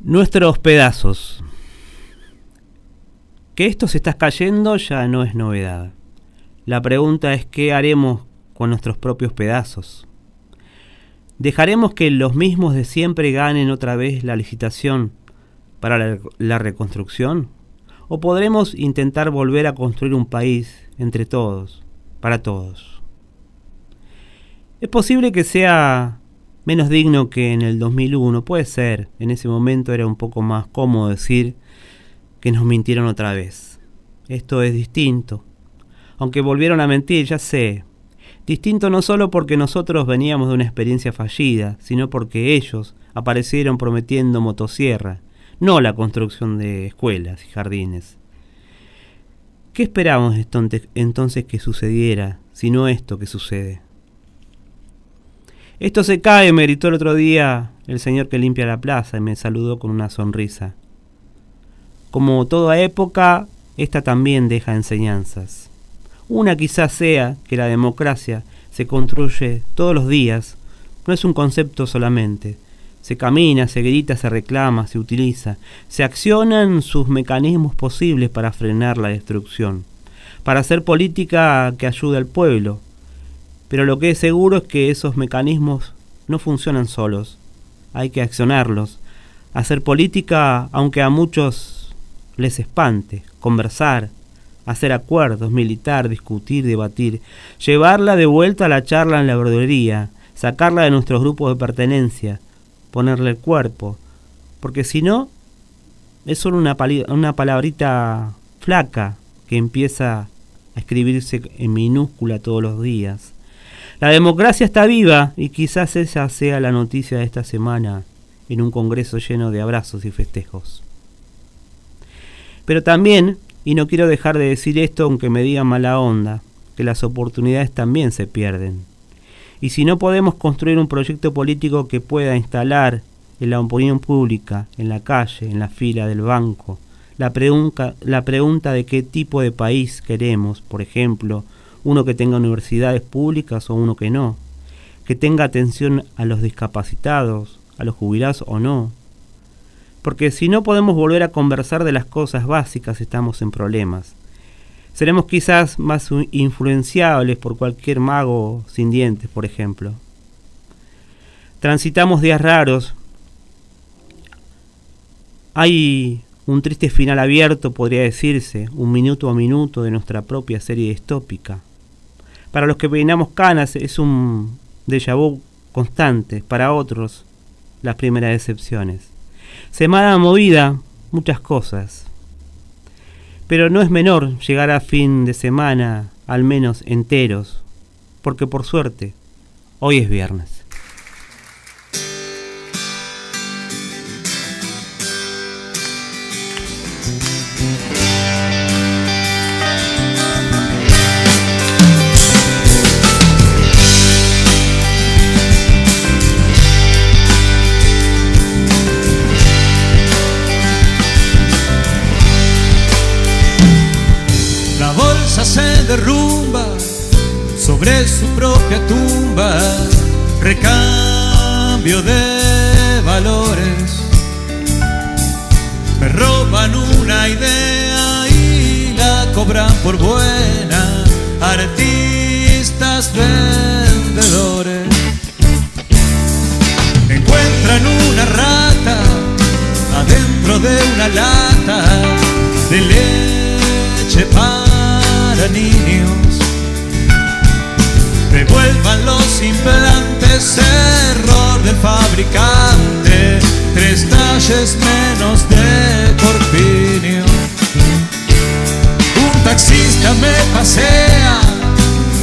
Nuestros pedazos. Que esto se está cayendo ya no es novedad. La pregunta es qué haremos con nuestros propios pedazos. ¿Dejaremos que los mismos de siempre ganen otra vez la licitación para la reconstrucción? ¿O podremos intentar volver a construir un país entre todos, para todos? Es posible que sea menos digno que en el 2001, puede ser. En ese momento era un poco más cómodo decir que nos mintieron otra vez. Esto es distinto. Aunque volvieron a mentir, ya sé. Distinto no solo porque nosotros veníamos de una experiencia fallida, sino porque ellos aparecieron prometiendo motosierra, no la construcción de escuelas y jardines. ¿Qué esperábamos entonces que sucediera, sino esto que sucede? Esto se cae, me gritó el otro día el señor que limpia la plaza y me saludó con una sonrisa. Como toda época, esta también deja enseñanzas. Una quizás sea que la democracia se construye todos los días, no es un concepto solamente. Se camina, se grita, se reclama, se utiliza, se accionan sus mecanismos posibles para frenar la destrucción, para hacer política que ayude al pueblo. Pero lo que es seguro es que esos mecanismos no funcionan solos. Hay que accionarlos. Hacer política, aunque a muchos les espante. Conversar, hacer acuerdos, militar, discutir, debatir. Llevarla de vuelta a la charla en la verdulería. Sacarla de nuestros grupos de pertenencia. Ponerle el cuerpo. Porque si no, es solo una palabrita flaca que empieza a escribirse en minúscula todos los días. La democracia está viva y quizás esa sea la noticia de esta semana en un congreso lleno de abrazos y festejos. Pero también, y no quiero dejar de decir esto aunque me digan mala onda, que las oportunidades también se pierden. Y si no podemos construir un proyecto político que pueda instalar en la opinión pública, en la calle, en la fila del banco, la pregunta de qué tipo de país queremos, por ejemplo, uno que tenga universidades públicas o uno que no, que tenga atención a los discapacitados, a los jubilados o no. Porque si no podemos volver a conversar de las cosas básicas, estamos en problemas. Seremos quizás más influenciables por cualquier mago sin dientes, por ejemplo. Transitamos días raros. Hay un triste final abierto, podría decirse, un minuto a minuto de nuestra propia serie distópica. Para los que peinamos canas es un déjà vu constante, para otros las primeras decepciones. Semana movida, muchas cosas. Pero no es menor llegar a fin de semana, al menos enteros, porque por suerte, hoy es viernes. Derrumba sobre su propia tumba, recambio de valores. Me roban una idea y la cobran por buena, artistas vendedores. Encuentran una rata adentro de una lata de leche para niños. Devuelvan los implantes, error del fabricante, 3 talles menos de corpiño. Un taxista me pasea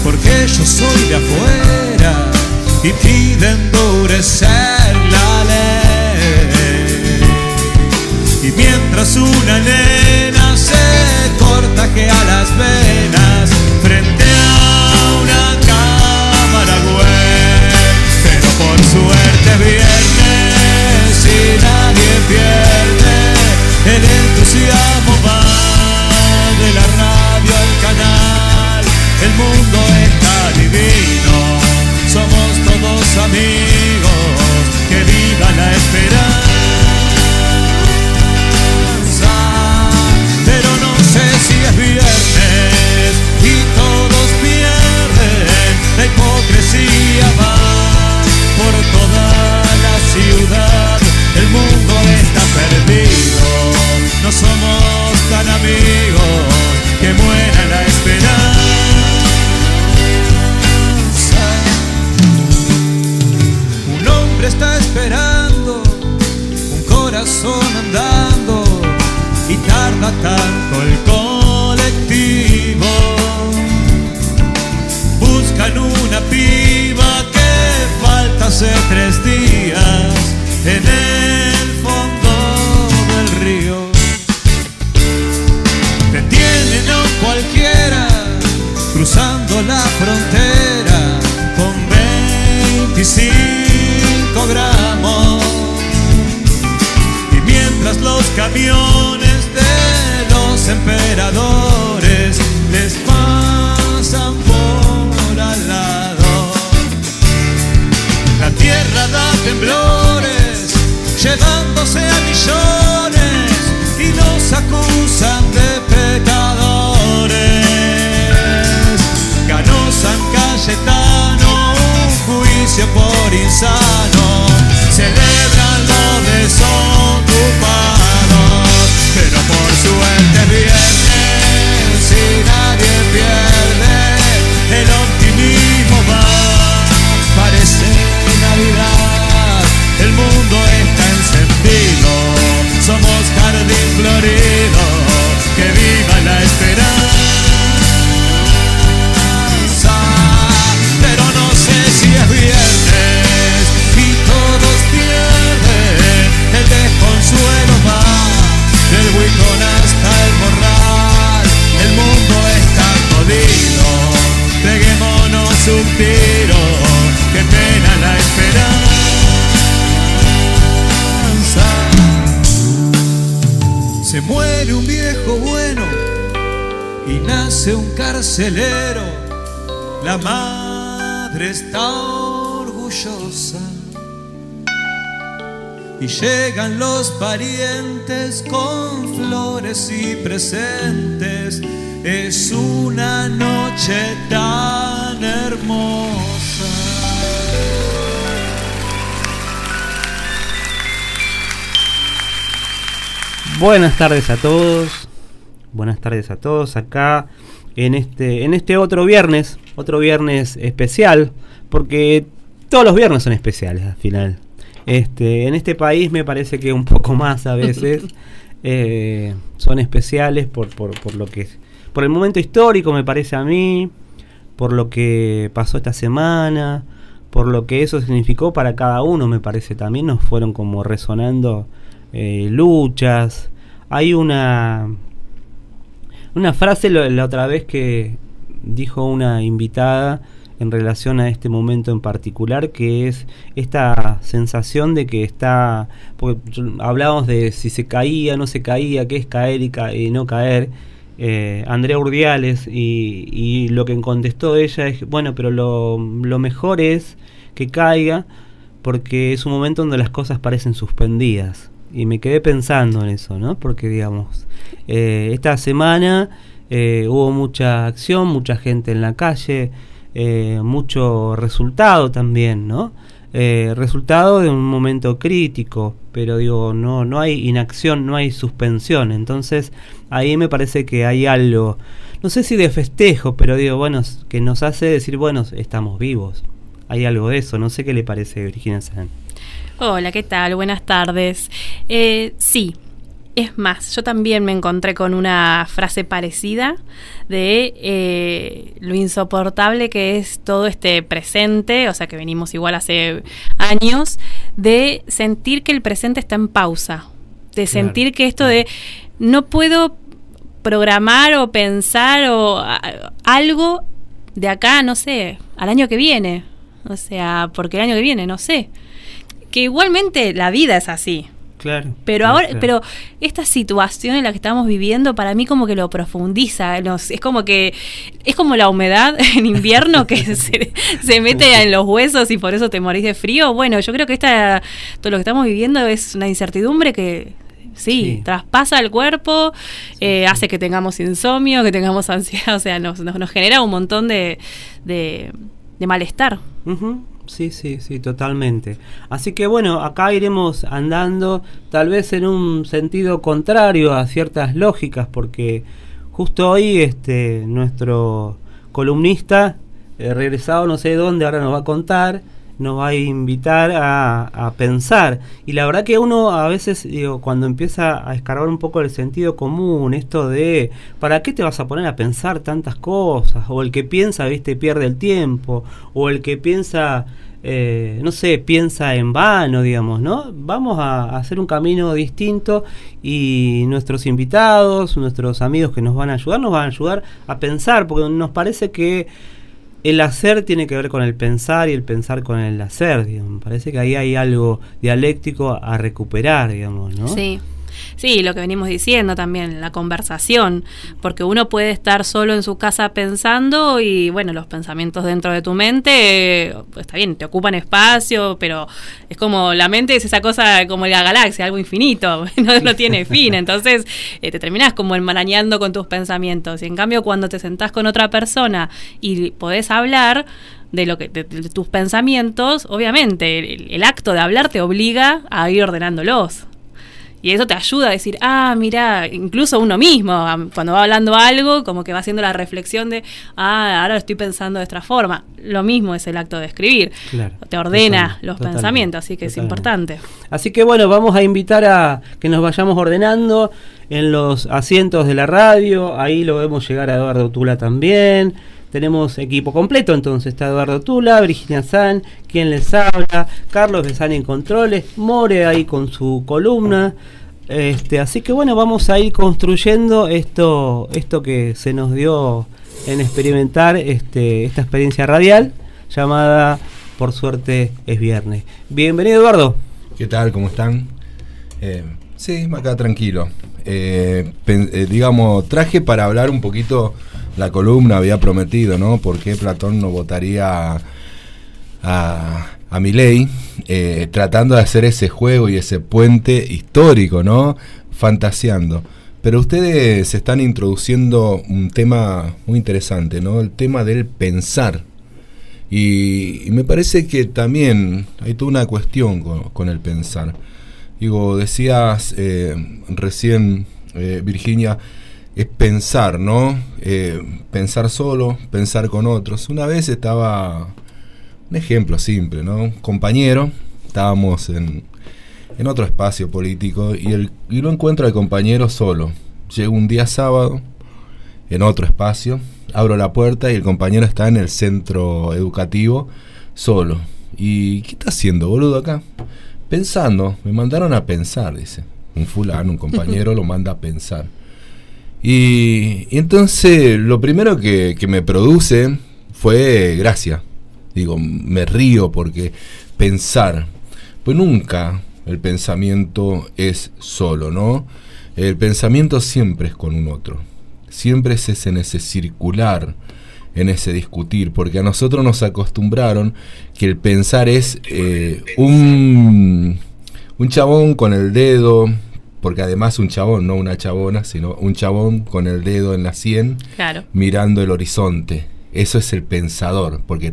porque yo soy de afuera y pide endurecer la ley. Y mientras una nena se cortajea las venas frente a una cámara web. Pero por suerte viernes y nadie pierde el entusiasmo va de la radio al canal. El mundo está divino, somos todos amigos, que viva la esperanza. corazón andando y tarda tanto el colectivo. Buscan una piba que falta hace 3 días en el fondo del río. Detienen a un cualquiera cruzando la frontera con 25 gramos. Y mientras los camiones de los emperadores les pasan por al lado, la tierra da temblores llevándose a millones y nos acusan de pecadores. Ganó San Cayetano un juicio por insano, celebran lo desocupados, pero por suerte es viernes y nadie pierde, el optimismo va, parece Navidad, el mundo está encendido, somos jardín florido, que viva la esperanza. Pero no sé si es viernes y todos pierden, el desconsuelo va del Buicón hasta el Morral, el mundo está jodido, peguémonos un tiro, que pena la esperanza. Se muere un viejo bueno y nace un carcelero, la madre está orgullosa y llegan los parientes con flores y presentes. Es una noche tan hermosa. Buenas tardes a todos. Buenas tardes a todos acá en este otro viernes especial, porque todos los viernes son especiales al final. En este país me parece que un poco más a veces son especiales por el momento histórico, me parece a mí, por lo que pasó esta semana, por lo que eso significó para cada uno, me parece también nos fueron como resonando luchas. Hay una frase la otra vez que dijo una invitada en relación a este momento en particular, que es esta sensación de que está, porque hablábamos de si se caía, no se caía, qué es caer y no caer, Andrea Urdiales, y lo que contestó ella es, bueno, pero lo mejor es que caiga, porque es un momento donde las cosas parecen suspendidas. Y me quedé pensando en eso, ¿no? Porque, digamos, esta semana hubo mucha acción, mucha gente en la calle, mucho resultado también, ¿no? Resultado de un momento crítico, pero digo, no hay inacción, no hay suspensión. Entonces, ahí me parece que hay algo, no sé si de festejo, pero digo, bueno, que nos hace decir, bueno, estamos vivos. Hay algo de eso, no sé qué le parece, Virginia San. Hola, ¿qué tal? Buenas tardes. Sí, es más, yo también me encontré con una frase parecida de lo insoportable que es todo este presente, o sea que venimos igual hace años, de sentir que el presente está en pausa, de sentir que esto de no puedo programar o pensar o algo de acá, no sé, al año que viene, o sea, porque el año que viene, no sé. Que igualmente la vida es así. Claro. Pero ahora, pero esta situación en la que estamos viviendo, para mí como que lo profundiza. Es como que es como la humedad en invierno que se mete en los huesos y por eso te morís de frío. Bueno, yo creo que todo lo que estamos viviendo es una incertidumbre que sí, traspasa el cuerpo, hace que tengamos insomnio, que tengamos ansiedad, o sea, nos genera un montón de malestar. Uh-huh. Sí, totalmente. Así que bueno, acá iremos andando tal vez en un sentido contrario a ciertas lógicas, porque justo hoy nuestro columnista regresado no sé dónde, ahora nos va a contar, nos va a invitar a pensar. Y la verdad que uno a veces, cuando empieza a escarbar un poco el sentido común, esto de ¿para qué te vas a poner a pensar tantas cosas? O el que piensa, viste, pierde el tiempo. O el que piensa, no sé, piensa en vano, digamos, ¿no? Vamos a hacer un camino distinto, y nuestros invitados, nuestros amigos que nos van a ayudar a pensar, porque nos parece que el hacer tiene que ver con el pensar y el pensar con el hacer, digamos. Me parece que ahí hay algo dialéctico a recuperar, digamos, ¿no? Sí. Sí, lo que venimos diciendo también, la conversación, porque uno puede estar solo en su casa pensando y bueno, los pensamientos dentro de tu mente, está bien, te ocupan espacio, pero es como la mente es esa cosa como la galaxia, algo infinito, no tiene fin, entonces te terminás como enmarañando con tus pensamientos, y en cambio cuando te sentás con otra persona y podés hablar de tus pensamientos, obviamente el acto de hablar te obliga a ir ordenándolos. Y eso te ayuda a decir, mira, incluso uno mismo, cuando va hablando algo, como que va haciendo la reflexión de, ahora lo estoy pensando de esta forma. Lo mismo es el acto de escribir. Claro, te ordena los pensamientos, así que es importante. Así que bueno, vamos a invitar a que nos vayamos ordenando en los asientos de la radio. Ahí lo vemos llegar a Eduardo Tula también. Tenemos equipo completo, entonces está Eduardo Tula, Virginia San, quien les habla, Carlos Besani en controles, More ahí con su columna. Así que bueno, vamos a ir construyendo esto que se nos dio en experimentar esta experiencia radial llamada Por Suerte es Viernes. Bienvenido, Eduardo. ¿Qué tal? ¿Cómo están? Sí, acá tranquilo. Digamos, traje para hablar un poquito. La columna había prometido, ¿no? ¿Por qué Platón no votaría a Milei? Tratando de hacer ese juego y ese puente histórico, ¿no? Fantaseando. Pero ustedes se están introduciendo un tema muy interesante, ¿no? El tema del pensar. Y me parece que también hay toda una cuestión con el pensar. Digo, decías recién, Virginia, es pensar, ¿no? Pensar solo, pensar con otros. Una vez estaba, un ejemplo simple, ¿no? Un compañero, estábamos en otro espacio político y lo encuentro al compañero solo. Llego un día sábado, en otro espacio, abro la puerta y el compañero está en el centro educativo, solo. ¿Y qué está haciendo, boludo, acá? Pensando, me mandaron a pensar, dice. Un fulano, un compañero lo manda a pensar. Y entonces lo primero que me produce fue gracia. Digo, me río porque pensar, pues nunca el pensamiento es solo, ¿no? El pensamiento siempre es con un otro. Siempre es en ese circular, en ese discutir, porque a nosotros nos acostumbraron que el pensar es un chabón con el dedo, porque además un chabón, no una chabona, sino un chabón con el dedo en la sien, claro, mirando el horizonte. Eso es el pensador, porque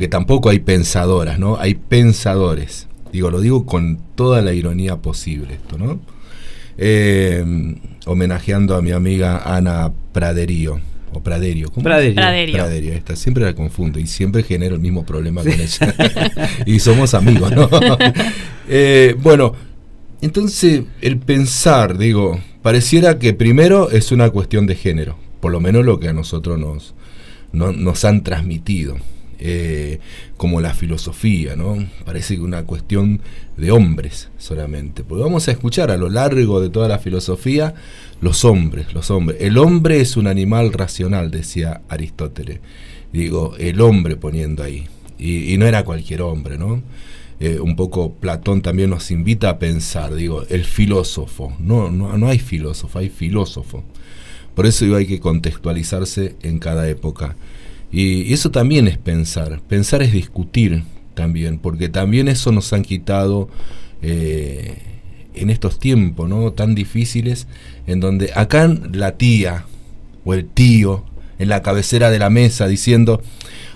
tampoco hay pensadoras, ¿no? Hay pensadores. Lo digo con toda la ironía posible esto, ¿no? Homenajeando a mi amiga Ana Praderio. O Praderio, ¿cómo? Praderio, esta siempre la confundo y siempre genero el mismo problema con ella. Y somos amigos, ¿no? Bueno, entonces el pensar, pareciera que primero es una cuestión de género, por lo menos lo que a nosotros nos han transmitido, como la filosofía, ¿no? Parece que una cuestión de hombres solamente, porque vamos a escuchar a lo largo de toda la filosofía los hombres. El hombre es un animal racional, decía Aristóteles. El hombre poniendo ahí, y no era cualquier hombre, ¿no? Un poco Platón también nos invita a pensar, el filósofo. No hay filósofo, hay filósofo. Por eso hay que contextualizarse en cada época. Y eso también es pensar. Pensar es discutir también, porque también eso nos han quitado en estos tiempos, ¿no? Tan difíciles, en donde acá la tía o el tío en la cabecera de la mesa diciendo: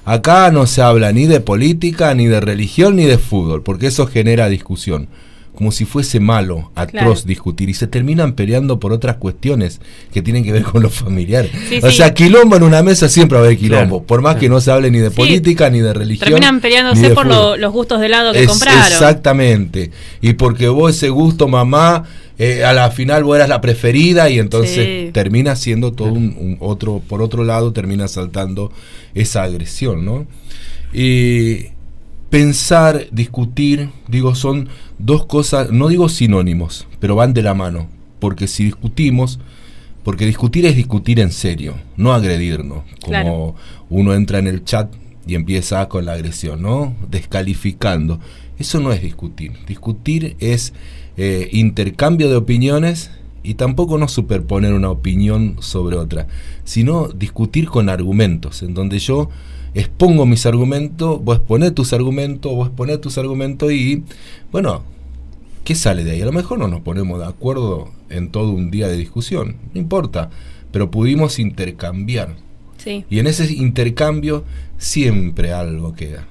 acá no se habla ni de política, ni de religión, ni de fútbol, porque eso genera discusión. como si fuese malo, atroz, Claro. discutir, y se terminan peleando por otras cuestiones que tienen que ver con lo familiar. Sí, O sí. sea, quilombo en una mesa siempre va a haber quilombo, Claro, por más que no se hable ni de Sí. política, ni de religión. Terminan ni peleándose de por fútbol. los gustos de helado que compraron. Exactamente. Y porque vos ese gusto, mamá, a la final vos eras la preferida y entonces Sí. termina siendo todo un otro, por otro lado termina saltando esa agresión, ¿no? Y pensar, discutir, digo, son dos cosas, no digo sinónimos, pero van de la mano. Porque si discutimos, porque discutir es discutir en serio, no agredirnos, como Claro. uno entra en el chat y empieza con la agresión, ¿no? Descalificando. Eso no es discutir. Discutir es intercambio de opiniones y tampoco no superponer una opinión sobre otra, sino discutir con argumentos, en donde yo expongo mis argumentos, vos exponés tus argumentos, vos exponés tus argumentos y, bueno, ¿qué sale de ahí? A lo mejor no nos ponemos de acuerdo en todo un día de discusión, no importa, pero pudimos intercambiar. Sí. Y en ese intercambio siempre algo queda.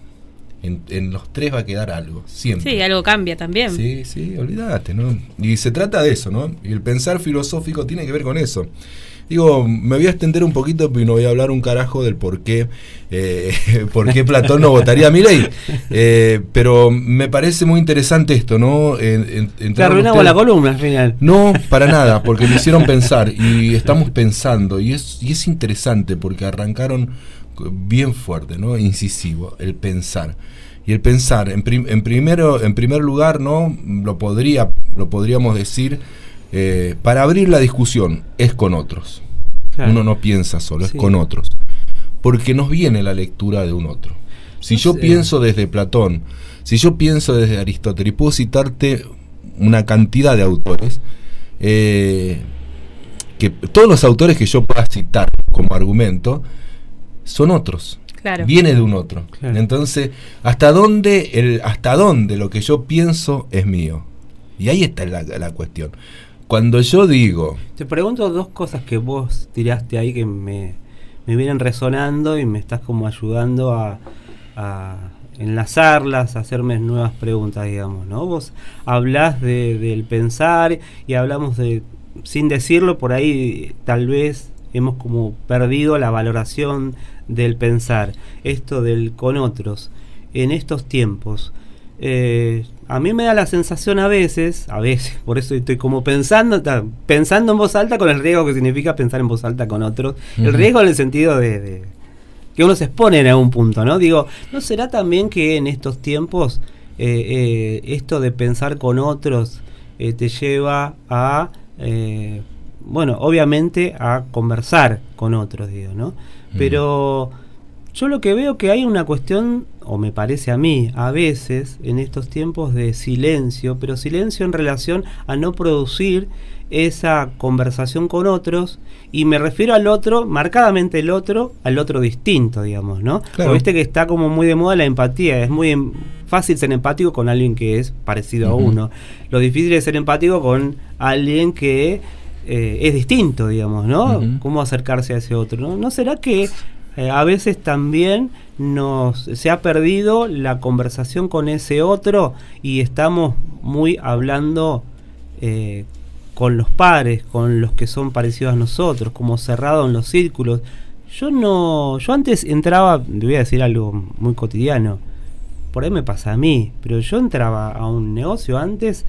En los tres va a quedar algo, siempre. Sí, algo cambia también. Sí, sí, olvídate, ¿no? Y se trata de eso, ¿no? Y el pensar filosófico tiene que ver con eso. Digo, me voy a extender un poquito y no voy a hablar un carajo del por qué Platón no votaría a Milei. Pero me parece muy interesante esto, ¿no? Te arruinamos la columna al final. No, para nada, porque me hicieron pensar y estamos pensando y es interesante porque arrancaron bien fuerte, ¿no? Incisivo, el pensar. Y el pensar, en primer lugar, ¿no? Lo podríamos decir, para abrir la discusión, es con otros. Claro. Uno no piensa solo, es Sí. con otros. Porque nos viene la lectura de un otro. Si No yo sé. pienso desde Platón, si yo pienso desde Aristóteles, y puedo citarte una cantidad de autores, que todos los autores que yo pueda citar como argumento, son otros. Claro. Viene de un otro. Claro. Entonces, ¿hasta dónde lo que yo pienso es mío? Y ahí está la cuestión. Cuando yo digo, Te pregunto dos cosas que vos tiraste ahí que me vienen resonando y me estás como ayudando a enlazarlas, a hacerme nuevas preguntas, digamos, ¿no? Vos hablás del pensar y hablamos de, sin decirlo, por ahí tal vez hemos como perdido la valoración del pensar, esto del con otros, en estos tiempos. A mí me da la sensación a veces, por eso estoy como pensando en voz alta con el riesgo que significa pensar en voz alta con otros, el Ujú. riesgo en el sentido de que uno se expone en algún punto, ¿no? Digo, ¿no será también que en estos tiempos esto de pensar con otros te lleva a, bueno, obviamente a conversar con otros, digo, ¿no? Pero yo lo que veo que hay una cuestión, o me parece a mí, a veces, en estos tiempos de silencio, pero silencio en relación a no producir esa conversación con otros, y me refiero al otro, marcadamente al otro distinto, digamos, ¿no? Claro. Porque viste que está como muy de moda la empatía, es muy fácil ser empático con alguien que es parecido a Ujú. uno. Lo difícil es ser empático con alguien que es distinto, digamos, ¿no? Ujú. Cómo acercarse a ese otro, ¿no? ¿No será que a veces también se ha perdido la conversación con ese otro y estamos muy hablando con los pares, con los que son parecidos a nosotros, como cerrado en los círculos? Yo antes entraba, te voy a decir algo muy cotidiano, por ahí me pasa a mí, pero yo entraba a un negocio antes,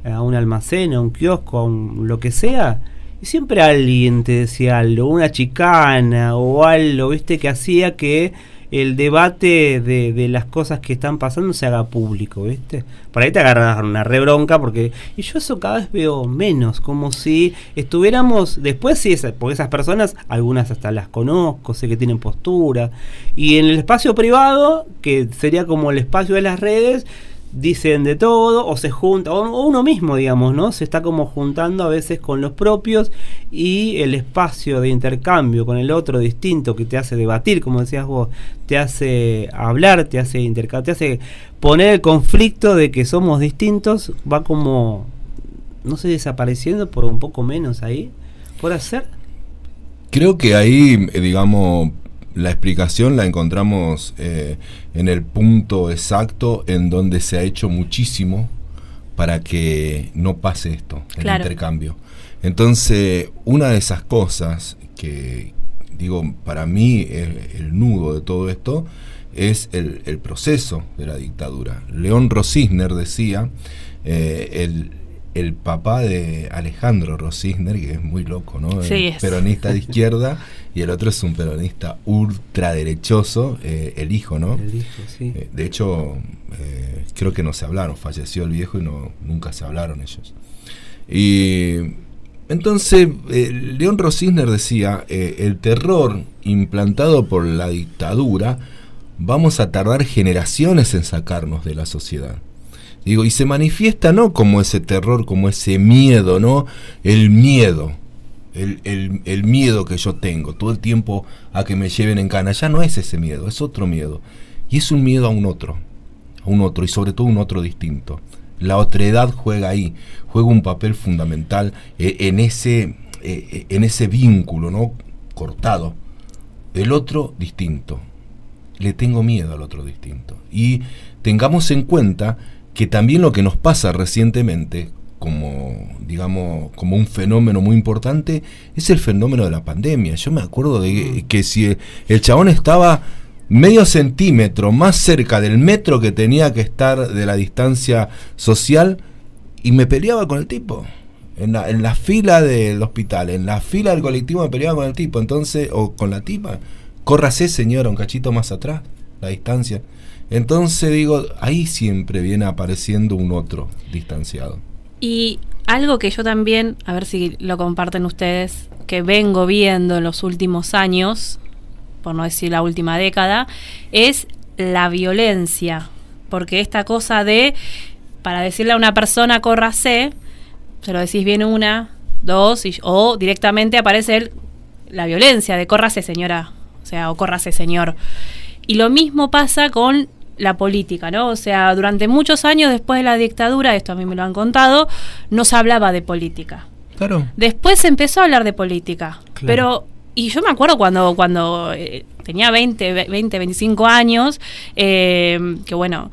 a un almacén, a un kiosco, a lo que sea, y siempre alguien te decía algo, una chicana o algo, viste, que hacía que el debate de las cosas que están pasando se haga público, viste. Por ahí te agarras una rebronca porque yo eso cada vez veo menos, como si estuviéramos después, sí, porque esas personas, algunas hasta las conozco, sé que tienen postura, y en el espacio privado, que sería como el espacio de las redes, dicen de todo, o se junta, o uno mismo, digamos, ¿no? Se está como juntando a veces con los propios, y el espacio de intercambio con el otro distinto que te hace debatir, como decías vos, te hace hablar, te hace intercambiar, te hace poner el conflicto de que somos distintos, va como, no sé, desapareciendo por un poco menos ahí, ¿puede ser? creo que ahí, digamos, la explicación la encontramos en el punto exacto en donde se ha hecho muchísimo para que no pase esto, el Claro. intercambio. Entonces, una de esas cosas que, digo, para mí el nudo de todo esto es el proceso de la dictadura. León Rosisner decía, el papá de Alejandro Rosisner, que es muy loco, ¿no? Sí, es. Peronista de izquierda, y el otro es un peronista ultraderechoso, el hijo, ¿no? El hijo, sí. De hecho, creo que no se hablaron, falleció el viejo y nunca se hablaron ellos. Y entonces, León Rosisner decía, el terror implantado por la dictadura, vamos a tardar generaciones en sacarnos de la sociedad. Digo, y se manifiesta no como ese terror, como ese miedo, ¿no? El miedo. El miedo que yo tengo todo el tiempo a que me lleven en cana, ya no es ese miedo, es otro miedo. Y es un miedo a un otro, y sobre todo un otro distinto. La otredad juega ahí, juega un papel fundamental en ese vínculo, ¿no? Cortado. El otro distinto. Le tengo miedo al otro distinto. Y tengamos en cuenta que también lo que nos pasa recientemente, como un fenómeno muy importante, es el fenómeno de la pandemia. Yo me acuerdo de que si el chabón estaba medio centímetro más cerca del metro que tenía que estar de la distancia social, y me peleaba con el tipo en la fila del hospital, en la fila del colectivo me peleaba con el tipo, entonces, o con la tipa, córrase señora, un cachito más atrás, la distancia. Entonces digo, ahí siempre viene apareciendo un otro distanciado. Y algo que yo también, a ver si lo comparten ustedes, que vengo viendo en los últimos años, por no decir la última década, es la violencia. Porque esta cosa de, para decirle a una persona córrase, se lo decís bien una, dos, o directamente aparece la violencia de córrase señora, o sea, o córrase señor. Y lo mismo pasa con la política, ¿no? O sea, durante muchos años después de la dictadura, esto a mí me lo han contado, no se hablaba de política. Claro. Después se empezó a hablar de política, Claro. pero, y yo me acuerdo cuando tenía 25 años, que bueno,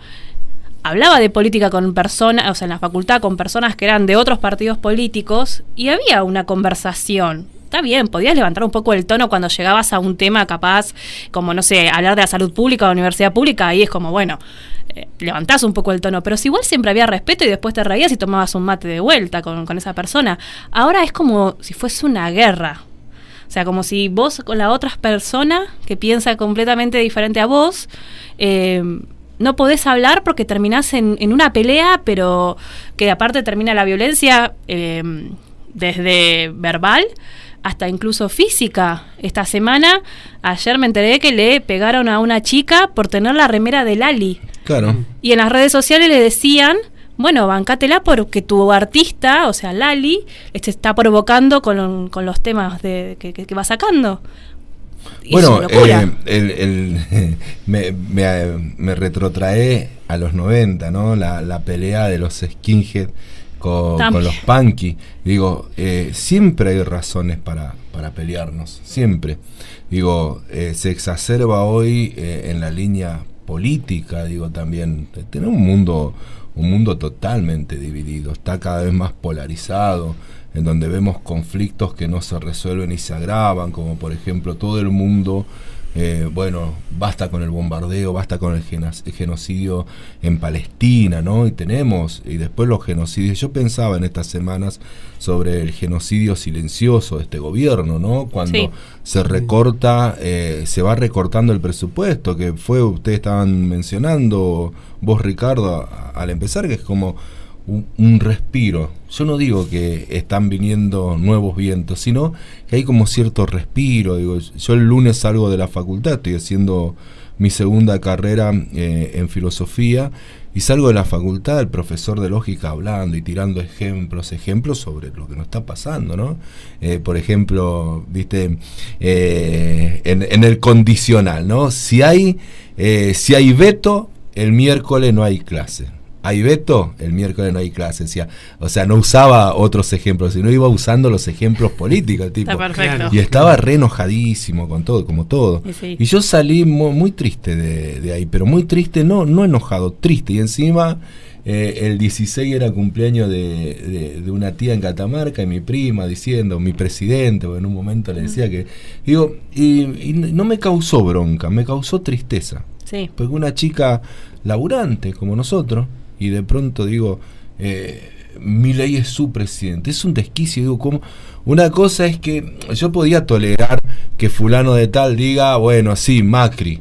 hablaba de política con personas, o sea, en la facultad con personas que eran de otros partidos políticos, y había una conversación. Está bien, podías levantar un poco el tono cuando llegabas a un tema capaz, como, no sé, hablar de la salud pública o la universidad pública, ahí es como, bueno, levantás un poco el tono, pero si igual siempre había respeto y después te reías y tomabas un mate de vuelta con esa persona. Ahora es como si fuese una guerra. O sea, como si vos con la otra persona que piensa completamente diferente a vos, no podés hablar porque terminás en una pelea, pero que aparte termina la violencia desde verbal hasta incluso física. Esta semana, ayer me enteré que le pegaron a una chica por tener la remera de Lali. Claro. Y en las redes sociales le decían, bueno, bancátela porque tu artista, o sea, Lali, está provocando con los temas que va sacando. Y Bueno, es una locura. me retrotrae a los 90, ¿no? La pelea de los skinhead con los punky. Digo, siempre hay razones para pelearnos, siempre. Digo, se exacerba hoy en la línea política, digo, también. Tenemos un mundo totalmente dividido, está cada vez más polarizado, en donde vemos conflictos que no se resuelven y se agravan, como por ejemplo todo el mundo, bueno, basta con el bombardeo, basta con el genocidio en Palestina, ¿no? Y después los genocidios. Yo pensaba en estas semanas sobre el genocidio silencioso de este gobierno, ¿no? Cuando Sí. se recorta, se va recortando el presupuesto, que ustedes estaban mencionando, vos Ricardo, al empezar, que es como un respiro. Yo no digo que están viniendo nuevos vientos, sino que hay como cierto respiro. Digo, yo el lunes salgo de la facultad, estoy haciendo mi segunda carrera en filosofía, y salgo de la facultad, el profesor de lógica hablando y tirando ejemplos sobre lo que nos está pasando, ¿no? Por ejemplo, viste, en el condicional, ¿no? Si hay veto, el miércoles no hay clase. ¿hay veto? El miércoles no hay clase, decía. O sea, no usaba otros ejemplos, sino iba usando los ejemplos políticos, tipo. Está perfecto. Y estaba re enojadísimo con todo, como todo. Sí. Y yo salí muy triste de ahí, pero muy triste, no enojado, triste. Y encima, el 16 era cumpleaños de una tía en Catamarca, y mi prima diciendo, mi presidente, en un momento le decía que... Digo, y no me causó bronca, me causó tristeza. Sí. Porque una chica laburante como nosotros, y de pronto digo, Milei es su presidente, es un desquicio. Digo, ¿cómo? Una cosa es que yo podía tolerar que fulano de tal diga, bueno, sí, Macri,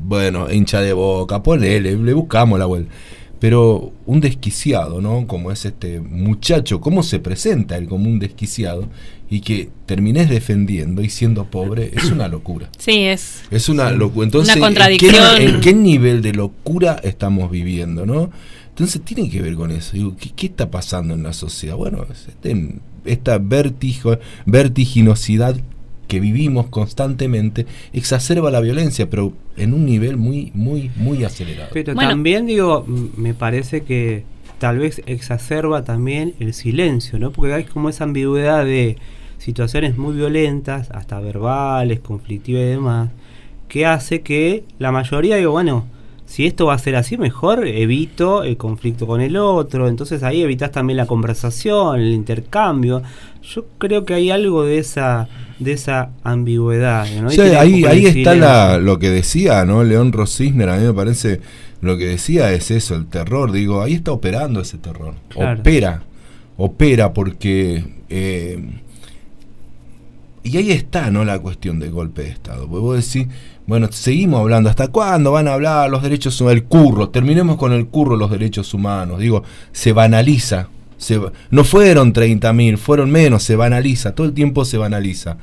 bueno, hincha de Boca, ponele, le buscamos la vuelta. Pero un desquiciado, ¿no? Como es este muchacho, ¿cómo se presenta él como un desquiciado? Y que termines defendiendo y siendo pobre, es una locura. Sí, es una locura. Entonces, una contradicción. ¿en qué nivel de locura estamos viviendo, no? Entonces tiene que ver con eso. Digo, ¿qué está pasando en la sociedad? Bueno, esta vertiginosidad que vivimos constantemente exacerba la violencia, pero en un nivel muy acelerado. Pero también, digo, me parece que tal vez exacerba también el silencio, ¿no? Porque hay como esa ambigüedad de situaciones muy violentas, hasta verbales, conflictivas y demás, que hace que la mayoría digo, bueno, si esto va a ser así, mejor evito el conflicto con el otro. Entonces ahí evitas también la conversación, el intercambio. Yo creo que hay algo de esa ambigüedad, ¿no? Sí, ahí está lo que decía, ¿no? León Rosisner, a mí me parece, lo que decía es eso, el terror. Digo, ahí está operando ese terror. Claro. Opera porque... y ahí está, ¿no? La cuestión del golpe de Estado. Porque vos decís, bueno, seguimos hablando, ¿hasta cuándo van a hablar los derechos humanos? El curro, terminemos con el curro, los derechos humanos. Digo, se banaliza. No fueron 30.000, fueron menos, se banaliza, todo el tiempo se banaliza.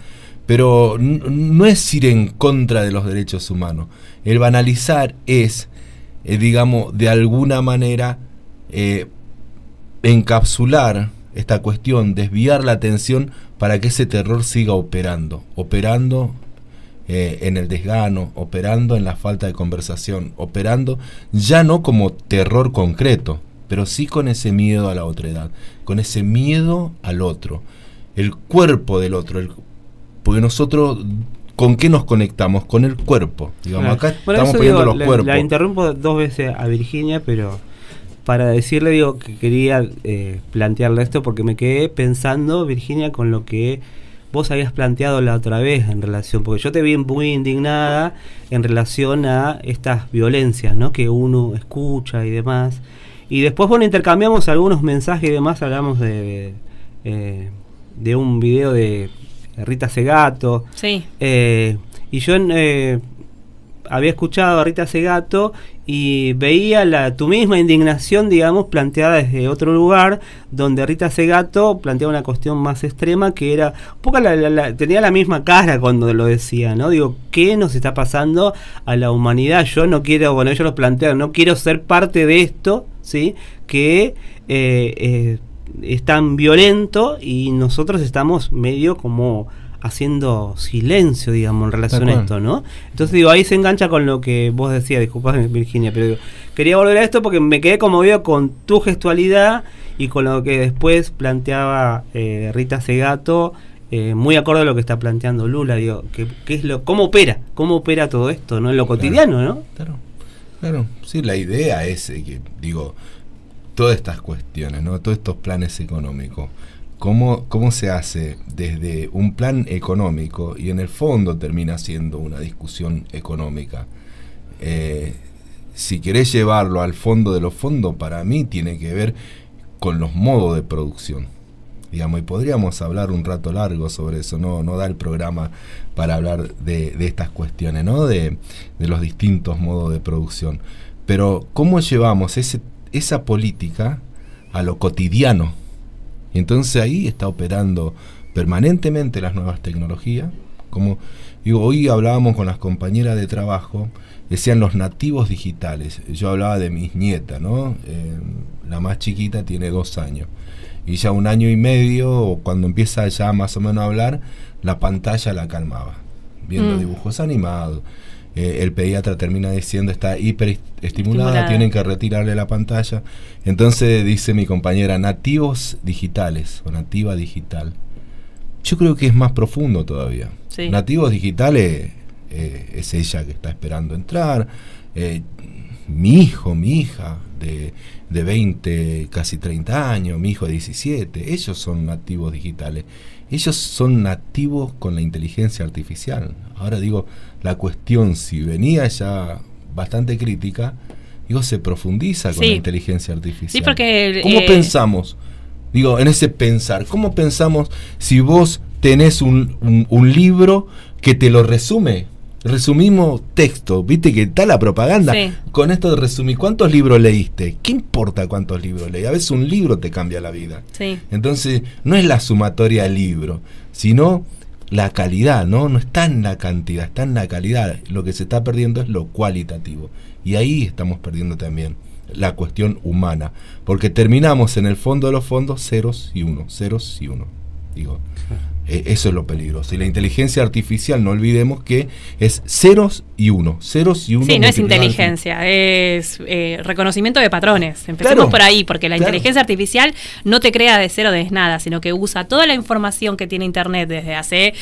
Pero no es ir en contra de los derechos humanos. El banalizar es, digamos, de alguna manera encapsular esta cuestión, desviar la atención para que ese terror siga operando en el desgano, operando en la falta de conversación, operando ya no como terror concreto, pero sí con ese miedo a la otredad, con ese miedo al otro, el cuerpo del otro, porque nosotros, ¿con qué nos conectamos? Con el cuerpo, digamos, acá estamos poniendo los cuerpos. La interrumpo 2 veces a Virginia, pero para decirle, digo, que quería plantearle esto porque me quedé pensando, Virginia, con lo que vos habías planteado la otra vez en relación, porque yo te vi muy indignada en relación a estas violencias, ¿no? Que uno escucha y demás. Y después, bueno, intercambiamos algunos mensajes y demás, hablamos de un video de Rita Segato. Sí. Y yo había escuchado a Rita Segato y veía tu misma indignación, digamos, planteada desde otro lugar, donde Rita Segato planteaba una cuestión más extrema, que era un poco tenía la misma cara cuando lo decía, ¿no? Digo, ¿qué nos está pasando a la humanidad? Yo no quiero, bueno, ellos lo plantean, no quiero ser parte de esto, ¿sí? Que es tan violento y nosotros estamos medio como haciendo silencio, digamos, en relación a esto, ¿no? Entonces, digo, ahí se engancha con lo que vos decías, disculpame, Virginia, pero digo, quería volver a esto porque me quedé conmovido con tu gestualidad y con lo que después planteaba Rita Segato, muy acorde a lo que está planteando Lula, digo, ¿cómo opera todo esto, ¿no? En lo cotidiano, ¿no? Claro, sí, la idea es que, digo, todas estas cuestiones, ¿no? Todos estos planes económicos, ¿Cómo se hace desde un plan económico y en el fondo termina siendo una discusión económica? Si querés llevarlo al fondo de los fondos, para mí tiene que ver con los modos de producción, digamos, y podríamos hablar un rato largo sobre eso, no da el programa para hablar de estas cuestiones, ¿no? De los distintos modos de producción, pero ¿cómo llevamos esa política a lo cotidiano? Y entonces ahí está operando permanentemente las nuevas tecnologías. Como digo, hoy hablábamos con las compañeras de trabajo, decían los nativos digitales. Yo hablaba de mis nietas, ¿no? La más chiquita tiene 2 años. Y ya 1 año y medio, cuando empieza ya más o menos a hablar, la pantalla la calmaba, viendo dibujos animados. el pediatra termina diciendo está hiperestimulada, tienen que retirarle la pantalla. Entonces dice mi compañera, nativos digitales o nativa digital. Yo creo que es más profundo todavía. Sí. Nativos digitales es ella que está esperando entrar, mi hijo, mi hija de 20, casi 30 años, mi hijo de 17, ellos son nativos digitales. Ellos son nativos con la inteligencia artificial. Ahora digo, la cuestión, si venía ya bastante crítica, digo, se profundiza con la inteligencia artificial. Sí, porque ¿cómo pensamos? Digo, en ese pensar, ¿cómo pensamos si vos tenés un libro que te lo resume? Resumimos texto, viste que está la propaganda. Sí. Con esto de resumir, ¿cuántos libros leíste? ¿Qué importa cuántos libros leí? A veces un libro te cambia la vida. Sí. Entonces, no es la sumatoria del libro, sino la calidad, ¿no? No está en la cantidad, está en la calidad. Lo que se está perdiendo es lo cualitativo. Y ahí estamos perdiendo también la cuestión humana. Porque terminamos en el fondo de los fondos ceros y uno. Digo, eso es lo peligroso. Y la inteligencia artificial, no olvidemos que es ceros y uno. Sí, no es inteligencia, es reconocimiento de patrones. Empecemos por ahí, porque la inteligencia artificial no te crea de cero de nada, sino que usa toda la información que tiene Internet desde hace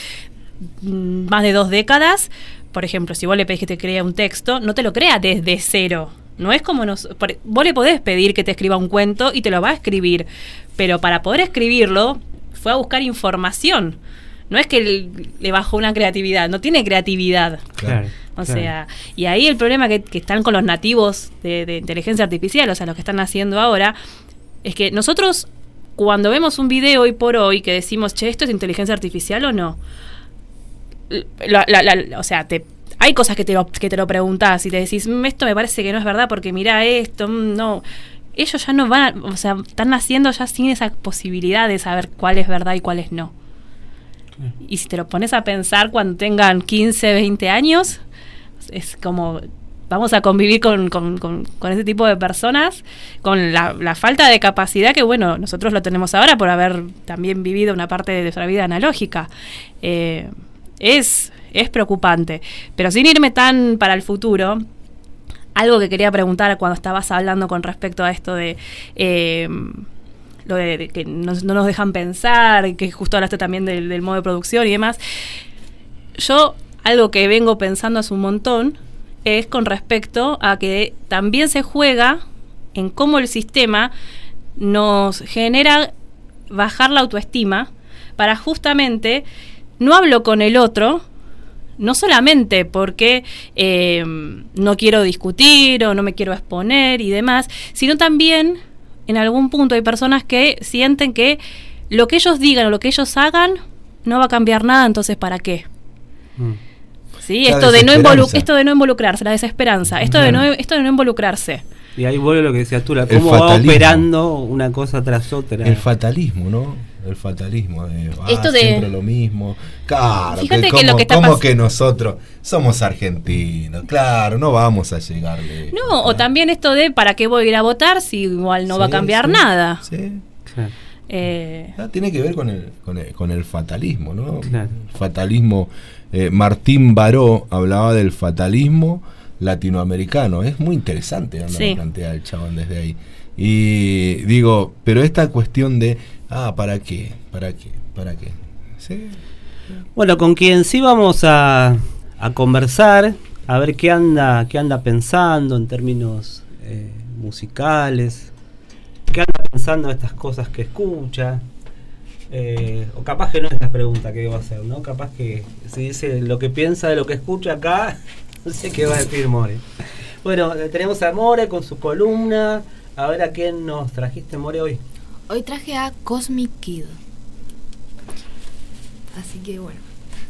más de 2 décadas. Por ejemplo, si vos le pedís que te crea un texto, no te lo crea desde cero. No es como vos le podés pedir que te escriba un cuento y te lo va a escribir, pero para poder escribirlo fue a buscar información. No es que le bajó una creatividad, no tiene creatividad. Claro. O sea, y ahí el problema que están con los nativos de inteligencia artificial, o sea, los que están haciendo ahora, es que nosotros, cuando vemos un video hoy por hoy que decimos, che, ¿esto es inteligencia artificial o no? O sea, hay cosas que te lo preguntás y te decís, esto me parece que no es verdad porque mirá esto, no. Ellos ya no van, o sea, están naciendo ya sin esa posibilidad de saber cuál es verdad y cuál es no. Y si te lo pones a pensar cuando tengan 15, 20 años, es como, vamos a convivir con ese tipo de personas, con la falta de capacidad que, bueno, nosotros lo tenemos ahora por haber también vivido una parte de nuestra vida analógica. Es preocupante. Pero sin irme tan para el futuro, algo que quería preguntar cuando estabas hablando con respecto a esto de lo de que no nos dejan pensar, que justo hablaste también del modo de producción y demás. Yo, algo que vengo pensando hace un montón, es con respecto a que también se juega en cómo el sistema nos genera bajar la autoestima para justamente, no hablo con el otro, no solamente porque no quiero discutir o no me quiero exponer y demás, sino también en algún punto hay personas que sienten que lo que ellos digan o lo que ellos hagan no va a cambiar nada, entonces ¿para qué? ¿Sí? Esto de no involucrarse, la desesperanza, esto de no involucrarse. Y ahí vuelve lo que decías tú, cómo va operando una cosa tras otra. El fatalismo, ¿no? El fatalismo de esto siempre lo mismo. Claro, fíjate que lo que está como que nosotros somos argentinos, claro, no vamos a llegarle. No, o también esto de ¿para qué voy a ir a votar si igual no va a cambiar nada? Sí. Claro. Tiene que ver con el fatalismo, ¿no? Claro. Fatalismo. Martín Baró hablaba del fatalismo latinoamericano. Es muy interesante plantear el chabón desde ahí. Y digo, pero esta cuestión de ¿para qué? ¿Sí? Bueno, con quien sí vamos a conversar, a ver qué anda pensando en términos musicales, qué anda pensando en estas cosas que escucha, o capaz que no es la pregunta que iba a hacer, ¿no? Capaz que si dice lo que piensa de lo que escucha acá, no sé qué va a decir More. Bueno, tenemos a More con su columna. A ver a quién nos trajiste, More, hoy. Hoy traje a Cosmic Kid. Así que bueno,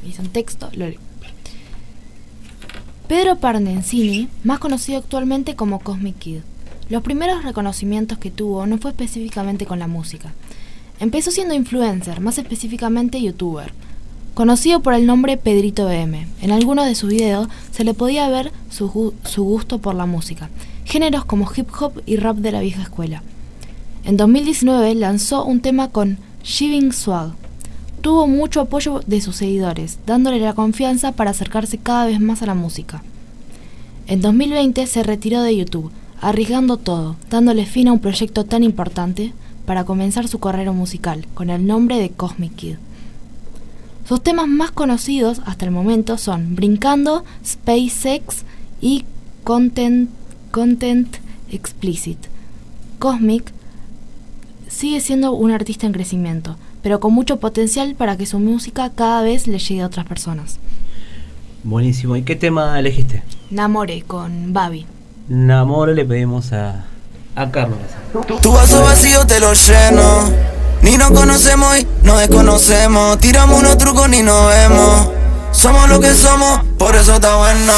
hice un texto, lo leo. Pedro Parnensini, más conocido actualmente como Cosmic Kid. Los primeros reconocimientos que tuvo no fue específicamente con la música. Empezó siendo influencer, más específicamente youtuber. Conocido por el nombre Pedrito M. En algunos de sus videos se le podía ver su gusto por la música, géneros como hip hop y rap de la vieja escuela. En 2019 lanzó un tema con Shiving Swag. Tuvo mucho apoyo de sus seguidores, dándole la confianza para acercarse cada vez más a la música. En 2020 se retiró de YouTube, arriesgando todo, dándole fin a un proyecto tan importante para comenzar su carrera musical, con el nombre de Cosmic Kid. Sus temas más conocidos hasta el momento son Brincando, SpaceX y Content Explicit. Cosmic sigue siendo un artista en crecimiento, pero con mucho potencial para que su música cada vez le llegue a otras personas. Buenísimo. ¿Y qué tema elegiste? Namore con Babi. Namore le pedimos a Carlos. Tu vaso vacío te lo lleno. Ni nos conocemos y nos desconocemos. Tiramos unos trucos ni nos vemos. Somos lo que somos, por eso está bueno.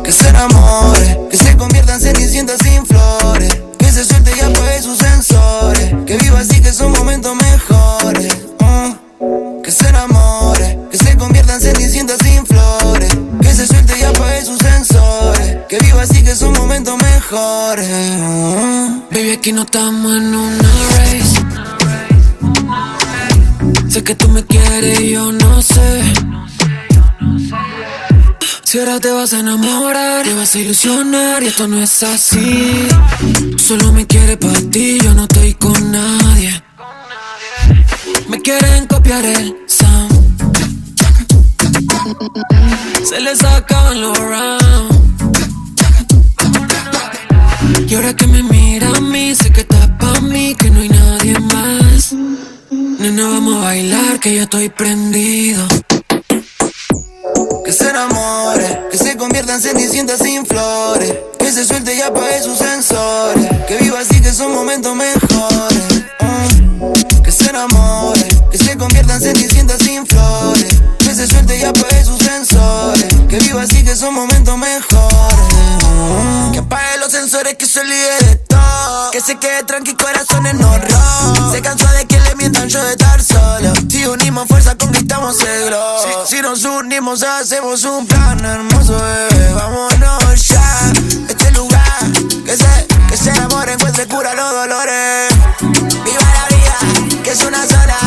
Que se enamore, que se convierta en cenicienta sin flores. Que se suelte y apague sus sensores. Que viva así que son momentos mejores. Que se enamore, que se convierta en cenicienta sin flores. Que se suelte y apague sus sensores. Que viva así que son momentos mejores. Baby, aquí no estamos en una race. Sé que tú me quieres y yo no sé. Si ahora te vas a enamorar, te vas a ilusionar y esto no es así. Solo me quieres para ti, yo no estoy con nadie. Me quieren copiar el sound. Se les acaban los rounds. Y ahora que me mira a mí, sé que está pa' mí, que no hay nadie más. Nena, vamos a bailar, que yo estoy prendido. Que se enamore, que se convierta en cenicienta sin flores. Que se suelte y apague sus sensores. Que viva así que son momentos mejores. Que se enamore, que se convierta en cenicienta sin flores. Que se suelte y apague sus sensores. Que viva así que son momentos mejores. Que apague los sensores, que se olvide de todo. Que se quede tranqui, corazones no rotos. Se cansó de que le mientan, yo de estar solo. Si unimos fuerza conquistamos el globo. Si nos unimos hacemos un plan hermoso, bebé. Vámonos ya, este lugar. Que se enamore, encuentre cura los dolores. Viva la vida, que es una sola.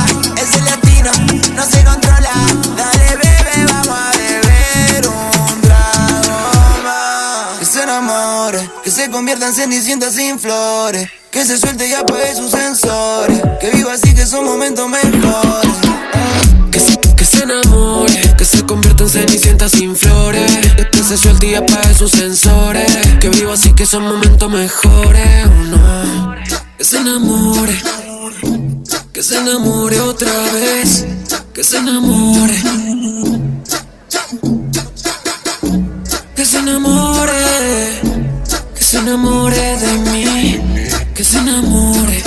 Es el destino, no se controla. Dale, bebé, vamos a beber un trago más. Que se enamore, que se convierta en cenicienta sin flores. Que se suelte y apague sus sensores. Que viva así que son momentos mejores. Que se enamore, que se convierta en cenicienta sin flores. Que se suelte y apague sus sensores. Que viva así que son momentos mejores. No. Que se enamore otra vez. Que se enamore. Que se enamore. Que se enamore de mí. Que se enamore.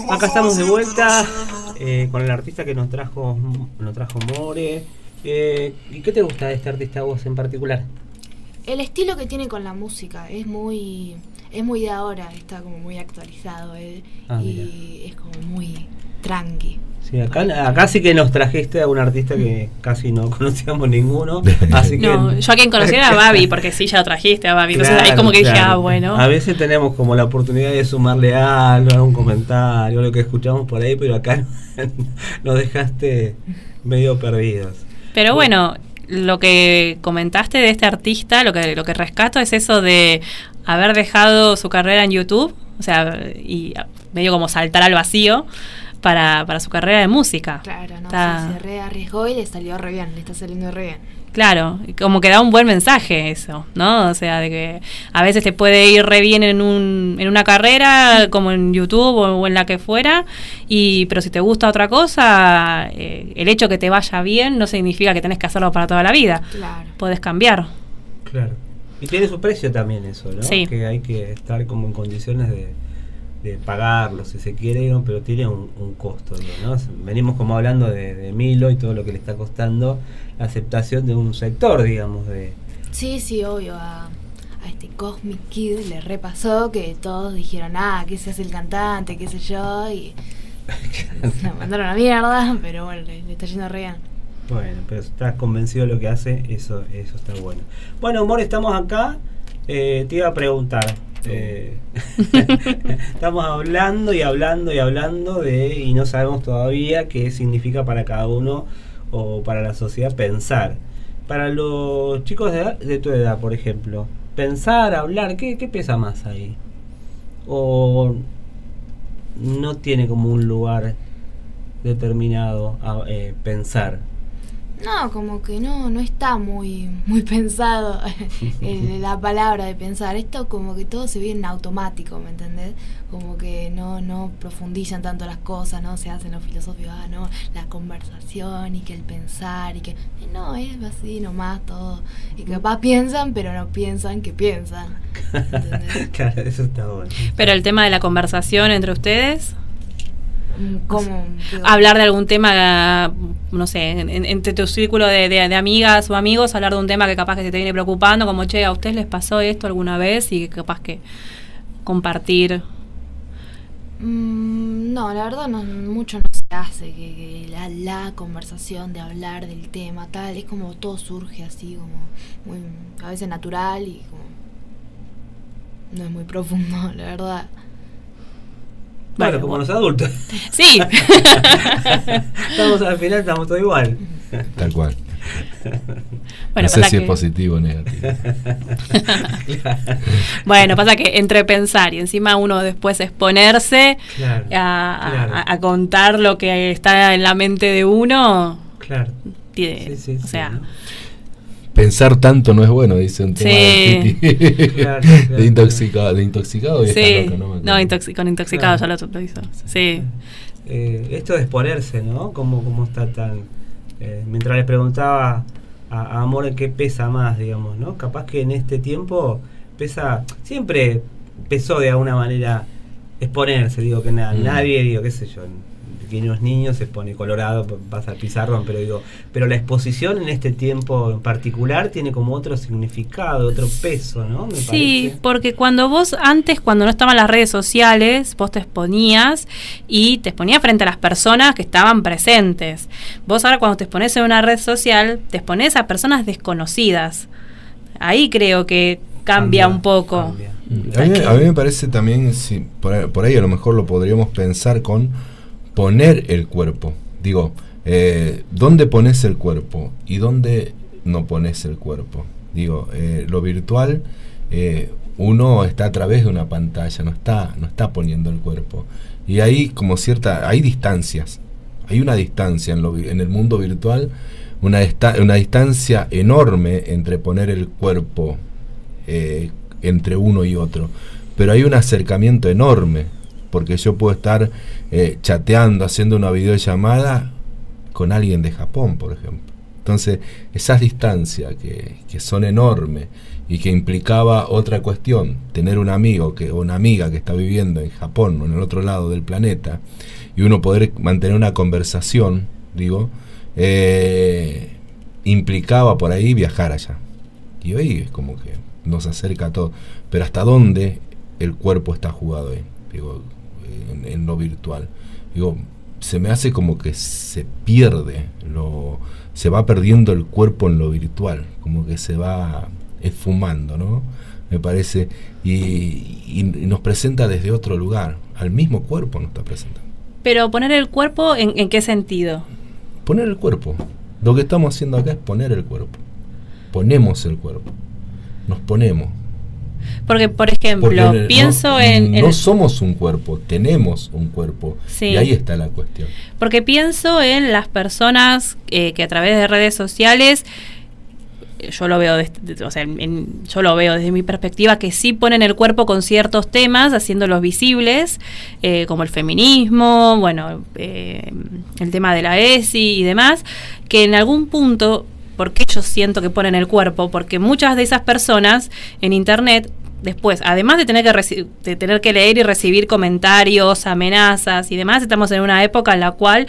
Acá estamos de vuelta con el artista que nos trajo More. ¿Y qué te gusta de este artista a vos en particular? El estilo que tiene con la música es muy de ahora, está como muy actualizado él. Y es como muy tranqui. Sí, acá sí que nos trajiste a un artista que casi no conocíamos ninguno. Así que no, yo a quien conocí era a Babi, porque sí, ya lo trajiste a Babi. Entonces ahí como que dije, bueno. A veces tenemos como la oportunidad de sumarle algo, algún comentario, lo que escuchamos por ahí, pero acá nos dejaste medio perdidos. Pero bueno, lo que comentaste de este artista, lo que rescato es eso de haber dejado su carrera en YouTube, o sea, y medio como saltar al vacío para su carrera de música. Claro, no, se rearriesgó y le salió re bien, le está saliendo re bien. Claro, como que da un buen mensaje eso, ¿no? O sea, de que a veces te puede ir re bien en una carrera, como en YouTube o en la que fuera, pero si te gusta otra cosa, el hecho que te vaya bien no significa que tenés que hacerlo para toda la vida. Claro. Podés cambiar. Claro. Y tiene su precio también eso, ¿no? Sí. Que hay que estar como en condiciones de pagarlo, si se quiere, pero tiene un costo, ¿no? Venimos como hablando de Milo y todo lo que le está costando la aceptación de un sector, digamos, de... Sí, obvio, a este Cosmic Kid le repasó que todos dijeron, que se hace el cantante, qué sé yo, y se mandaron a mierda, pero bueno, le está yendo re bien. Bueno, pero estás convencido de lo que hace, eso está bueno. Bueno, More, estamos acá, te iba a preguntar, estamos hablando y no sabemos todavía qué significa para cada uno o para la sociedad pensar. para los chicos de tu edad, por ejemplo, pensar, hablar, ¿qué pesa más ahí? ¿O no tiene como un lugar determinado a pensar? No, como que no está muy pensado la palabra de pensar. Esto como que todo se vive en automático, ¿me entendés? Como que no profundizan tanto las cosas, no se hacen los filosóficos, no, la conversación y que el pensar y que... No, es así nomás todo. Y capaz piensan, pero no piensan que piensan. ¿Entendés? Claro, eso está bueno. Pero el tema de la conversación entre ustedes... ¿Cómo? Hablar de algún tema, no sé, entre tu círculo de amigas o amigos, hablar de un tema que capaz que se te viene preocupando, como, che, ¿a ustedes les pasó esto alguna vez? Y capaz que compartir. No, la verdad mucho no se hace que la conversación de hablar del tema, tal, es como todo surge así, como muy, a veces natural y como no es muy profundo, la verdad. Bueno, como los adultos. Sí. Al final estamos todos igual. Tal cual. Bueno, no sé si es positivo o negativo. Bueno, pasa que entre pensar y encima uno después exponerse a contar lo que está en la mente de uno. Claro. Sí, o sea, ¿no? Pensar tanto no es bueno, dice un tema claro. de intoxicado y sí. Loca, ¿no? Con intoxicado ya lo hizo. Sí. Esto de exponerse, ¿no? ¿Cómo está tan... mientras les preguntaba a Amor qué pesa más, digamos, ¿no? Capaz que en este tiempo siempre pesó de alguna manera exponerse, digo que nadie, digo, qué sé yo, pequeños niños se pone colorado, pasa al pizarrón, pero la exposición en este tiempo en particular tiene como otro significado, otro peso, ¿no? Me parece. Porque cuando no estaban las redes sociales, vos te exponías y te exponías frente a las personas que estaban presentes. Vos ahora cuando te expones en una red social, te expones a personas desconocidas. Ahí creo que cambia un poco. Cambia. A mí me parece también, si por ahí a lo mejor lo podríamos pensar con poner el cuerpo. Digo, ¿dónde pones el cuerpo? ¿Y dónde no pones el cuerpo? Digo, lo virtual, uno está a través de una pantalla, no está poniendo el cuerpo. Y hay hay distancias. Hay una distancia en el mundo virtual, una distancia enorme entre poner el cuerpo entre uno y otro. Pero hay un acercamiento enorme, porque yo puedo estar chateando, haciendo una videollamada con alguien de Japón, por ejemplo. Entonces, esas distancias que son enormes y que implicaba otra cuestión, tener un amigo o una amiga que está viviendo en Japón o en el otro lado del planeta, y uno poder mantener una conversación, implicaba por ahí viajar allá. Y hoy es como que nos acerca a todo. Pero ¿hasta dónde el cuerpo está jugado ahí? En lo virtual. Se me hace como que se pierde, se va perdiendo el cuerpo en lo virtual, como que se va esfumando, ¿no? Me parece, y nos presenta desde otro lugar, al mismo cuerpo nos está presentando. Pero poner el cuerpo, ¿en qué sentido? Poner el cuerpo. Lo que estamos haciendo acá es poner el cuerpo. Ponemos el cuerpo. Nos ponemos. Porque, por ejemplo, pienso no somos un cuerpo, tenemos un cuerpo. Sí. Y ahí está la cuestión. Porque pienso en las personas que a través de redes sociales, yo lo veo desde mi perspectiva, que sí ponen el cuerpo con ciertos temas, haciéndolos visibles, como el feminismo, bueno, el tema de la ESI y demás, que en algún punto... ¿Por qué yo siento que ponen el cuerpo? Porque muchas de esas personas en internet, después, además de tener que leer y recibir comentarios, amenazas y demás, estamos en una época en la cual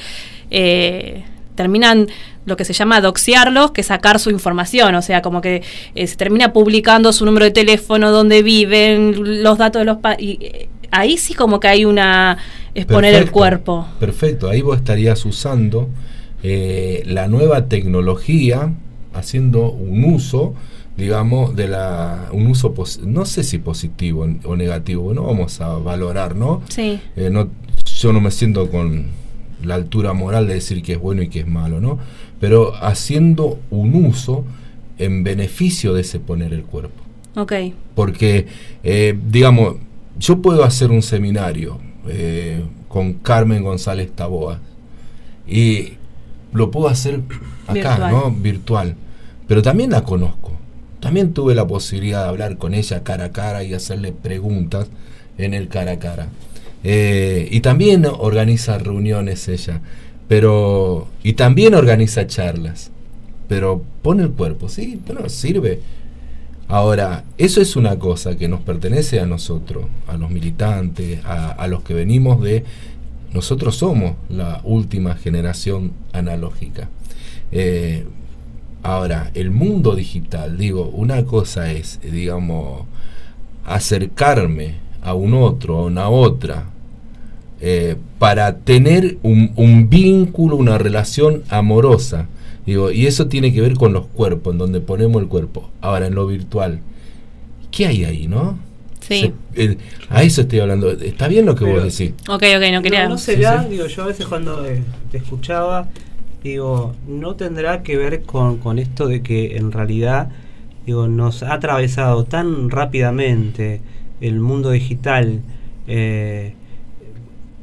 terminan lo que se llama doxearlos, que sacar su información, o sea, como que se termina publicando su número de teléfono, dónde viven, los datos de los ahí sí como que hay una exponer el cuerpo. Perfecto, ahí vos estarías usando la nueva tecnología, haciendo un uso, digamos, un uso no sé si positivo o negativo, no vamos a valorar, ¿no? Sí. Yo no me siento con la altura moral de decir que es bueno y que es malo, ¿no? Pero haciendo un uso en beneficio de ese poner el cuerpo. Ok. Porque, digamos, yo puedo hacer un seminario con Carmen González Taboa y lo puedo hacer acá, Virtual. ¿no? Virtual. Pero también la conozco. También tuve la posibilidad de hablar con ella cara a cara y hacerle preguntas en el cara a cara. Y también organiza reuniones ella. Y también organiza charlas. Pero pone el cuerpo, sí, bueno, sirve. Ahora, eso es una cosa que nos pertenece a nosotros, a los militantes, a los que venimos de... Nosotros somos la última generación analógica. Ahora, el mundo digital, digo, una cosa es, digamos, acercarme a un otro, a una otra, para tener un vínculo, una relación amorosa. Digo, y eso tiene que ver con los cuerpos, en donde ponemos el cuerpo. Ahora, en lo virtual, ¿qué hay ahí, no? Sí. A eso estoy hablando. Está bien lo que Pero, vos decís. Ok, no quería... No será, Sí. digo, yo a veces cuando te escuchaba, digo, no tendrá que ver con esto de que en realidad, digo, nos ha atravesado tan rápidamente el mundo digital, un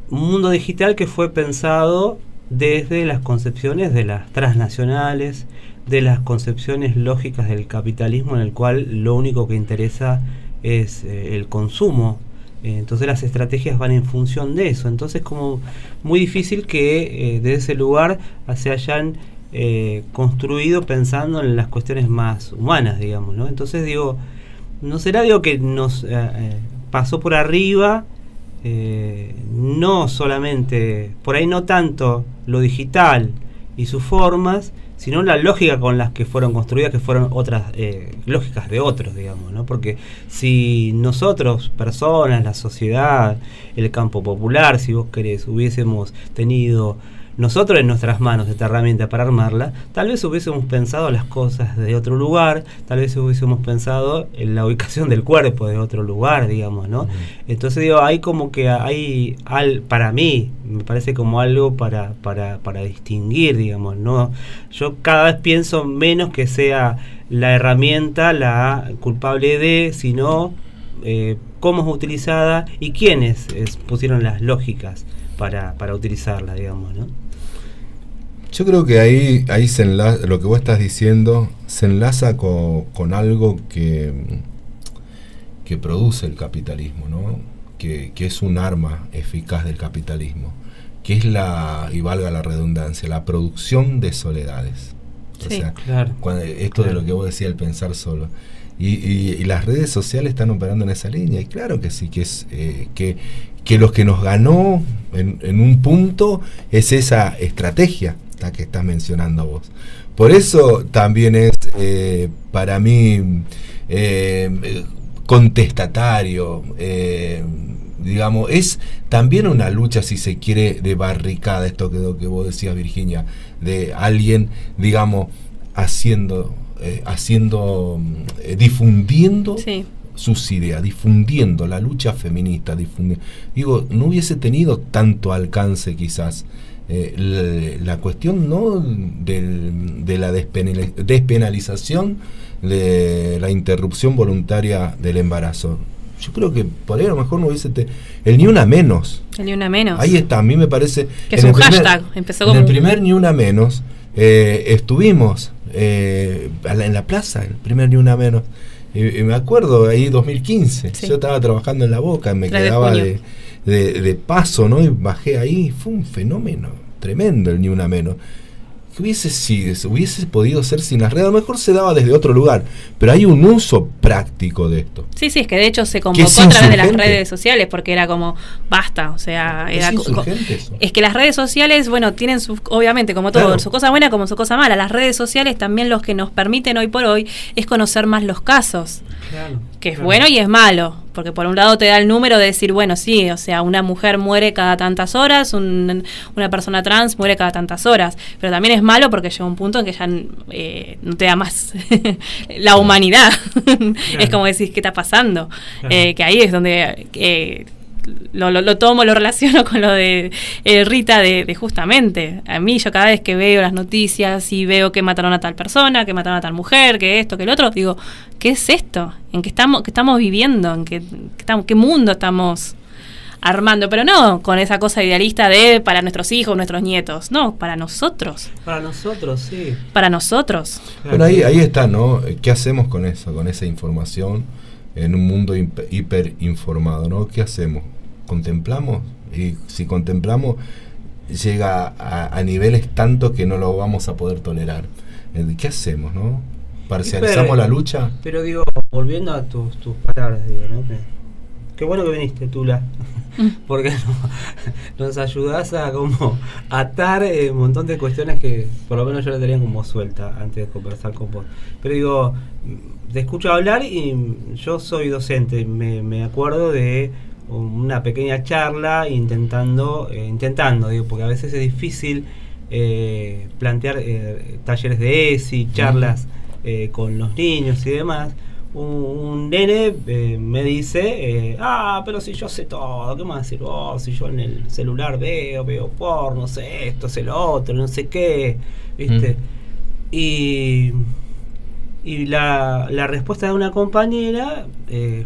mundo digital que fue pensado desde las concepciones de las transnacionales, de las concepciones lógicas del capitalismo, en el cual lo único que interesa es el consumo. Entonces las estrategias van en función de eso. Entonces como muy difícil que desde ese lugar se hayan construido pensando en las cuestiones más humanas, digamos, ¿no? Entonces digo, no será, digo, que nos pasó por arriba, no solamente, por ahí no tanto lo digital y sus formas, sino la lógica con las que fueron construidas, que fueron otras lógicas de otros, digamos, ¿no? Porque si nosotros, personas, la sociedad, el campo popular, si vos querés, hubiésemos tenido nosotros en nuestras manos esta herramienta para armarla, tal vez hubiésemos pensado las cosas de otro lugar, tal vez hubiésemos pensado en la ubicación del cuerpo de otro lugar, digamos, ¿no? Entonces digo, hay como que para mí, me parece como algo para distinguir, digamos, ¿no? Yo cada vez pienso menos que sea la herramienta la culpable de, sino cómo es utilizada y quiénes pusieron las lógicas para utilizarla, digamos, ¿no? Yo creo que ahí se enlaza, lo que vos estás diciendo se enlaza con algo que produce el capitalismo, ¿no? Que es un arma eficaz del capitalismo, que es y valga la redundancia, la producción de soledades. O sea, claro, esto de lo que vos decías, el pensar solo. Y las redes sociales están operando en esa línea, y claro que sí, que es que lo que nos ganó en un punto es esa estrategia la que estás mencionando vos. Por eso también es para mí contestatario, digamos, es también una lucha, si se quiere, de barricada, esto que vos decías, Virginia, de alguien, digamos, difundiendo Sí. sus ideas, difundiendo la lucha feminista, digo, no hubiese tenido tanto alcance quizás la cuestión, ¿no?, de la despenalización de la interrupción voluntaria del embarazo. Yo creo que por ahí a lo mejor no hubiese el ni una menos. El ni una menos. Ahí está, a mí me parece que es un hashtag. Empezó en como el primer ni una menos estuvimos en la plaza, el primer ni una menos. Y me acuerdo ahí 2015, Sí. yo estaba trabajando en La Boca, me 3 de quedaba junio. de paso, ¿no? Y bajé ahí, fue un fenómeno tremendo el ni una menos. Que hubiese podido ser sin las redes, a lo mejor se daba desde otro lugar, pero hay un uso práctico de esto. Sí, es que de hecho se Que convocó es a través de las insurgente. redes sociales, porque era como, basta, o sea, Es era insurgente eso. es que las redes sociales, bueno, tienen obviamente, como todo, Claro. su cosa buena como su cosa mala. Las redes sociales también los que nos permiten hoy por hoy es conocer más los casos, Claro, que es claro. bueno y es malo, porque por un lado te da el número de decir, bueno, sí, o sea, una mujer muere cada tantas horas, una persona trans muere cada tantas horas, pero también es malo porque llega un punto en que ya no te da más la humanidad. Es como decís, ¿qué está pasando? Claro. Que ahí es donde lo tomo, lo relaciono con lo de Rita, de justamente, a mí yo cada vez que veo las noticias y veo que mataron a tal persona, que mataron a tal mujer, que esto, que el otro, digo, ¿qué es esto? ¿En qué estamos viviendo? ¿En qué mundo estamos armando? Pero no con esa cosa idealista de para nuestros hijos, nuestros nietos, no, para nosotros. Para nosotros, sí. Para nosotros. Bueno, ahí está, ¿no? ¿Qué hacemos con eso, con esa información en un mundo hiperinformado, ¿no? ¿Qué hacemos? ¿Contemplamos? Y si contemplamos, llega a niveles tanto que no lo vamos a poder tolerar. ¿Qué hacemos, no? ¿Parcializamos la lucha? Pero digo, volviendo a tus palabras, digo, ¿no? Qué bueno que viniste, Tula, porque nos ayudás a como atar un montón de cuestiones que por lo menos yo la tenía como suelta antes de conversar con vos. Pero digo, te escucho hablar y yo soy docente, me acuerdo de una pequeña charla intentando, digo, porque a veces es difícil plantear talleres de ESI, charlas con los niños y demás. Un nene me dice, pero si yo sé todo, ¿qué me va a decir vos? Si yo en el celular veo porno, sé esto, sé lo otro, no sé qué, ¿viste? Y la respuesta de una compañera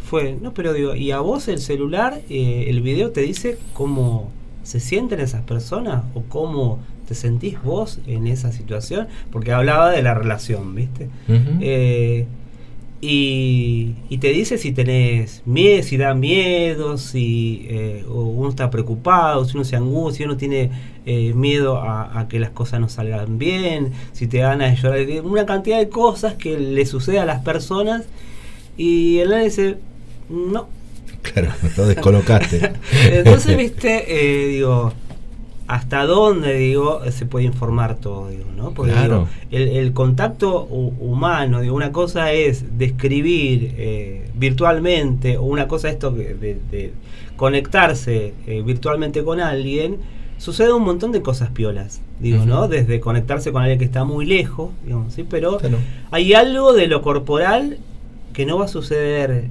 fue, no, pero digo, ¿y a vos el celular, el video te dice cómo se sienten esas personas o cómo te sentís vos en esa situación? Porque hablaba de la relación, ¿viste? Y te dice si tenés miedo, si da miedo, si uno está preocupado, si uno se angustia, si uno tiene miedo a que las cosas no salgan bien, si te dan a llorar, una cantidad de cosas que le sucede a las personas. Y él le dice, no. Claro, lo descolocaste. Entonces, viste, digo, ¿hasta dónde, digo, se puede informar todo, digo, ¿no? Porque claro, digo, el contacto humano, digo, una cosa es describir virtualmente, o una cosa esto de conectarse virtualmente con alguien, sucede un montón de cosas piolas, digo, ¿no? Desde conectarse con alguien que está muy lejos, digamos, ¿sí? Pero claro, hay algo de lo corporal que no va a suceder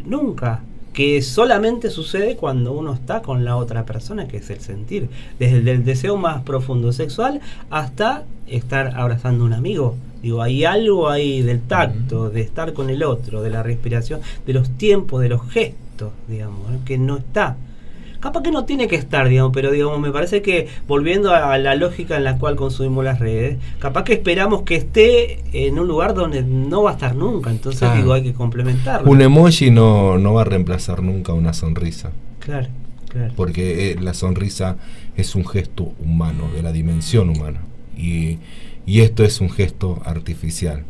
nunca, que solamente sucede cuando uno está con la otra persona, que es el sentir, desde el deseo más profundo sexual hasta estar abrazando a un amigo. Digo, hay algo ahí del tacto, de estar con el otro, de la respiración, de los tiempos, de los gestos, digamos, ¿no? Que no está. Capaz que no tiene que estar, digamos, pero digamos, me parece que volviendo a la lógica en la cual consumimos las redes, capaz que esperamos que esté en un lugar donde no va a estar nunca, entonces digo, hay que complementarlo. Un emoji no va a reemplazar nunca una sonrisa. Claro. Porque la sonrisa es un gesto humano, de la dimensión humana, y esto es un gesto artificial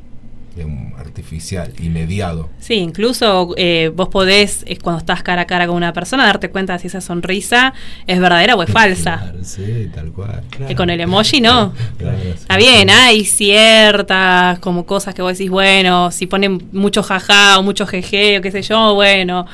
y mediado. Sí, incluso vos podés, cuando estás cara a cara con una persona, darte cuenta si esa sonrisa es verdadera o es falsa. Claro, sí, tal cual. Claro. Con el emoji no. Claro, está bien, hay ciertas como cosas que vos decís, bueno, si ponen mucho jajá o mucho jeje o qué sé yo, bueno,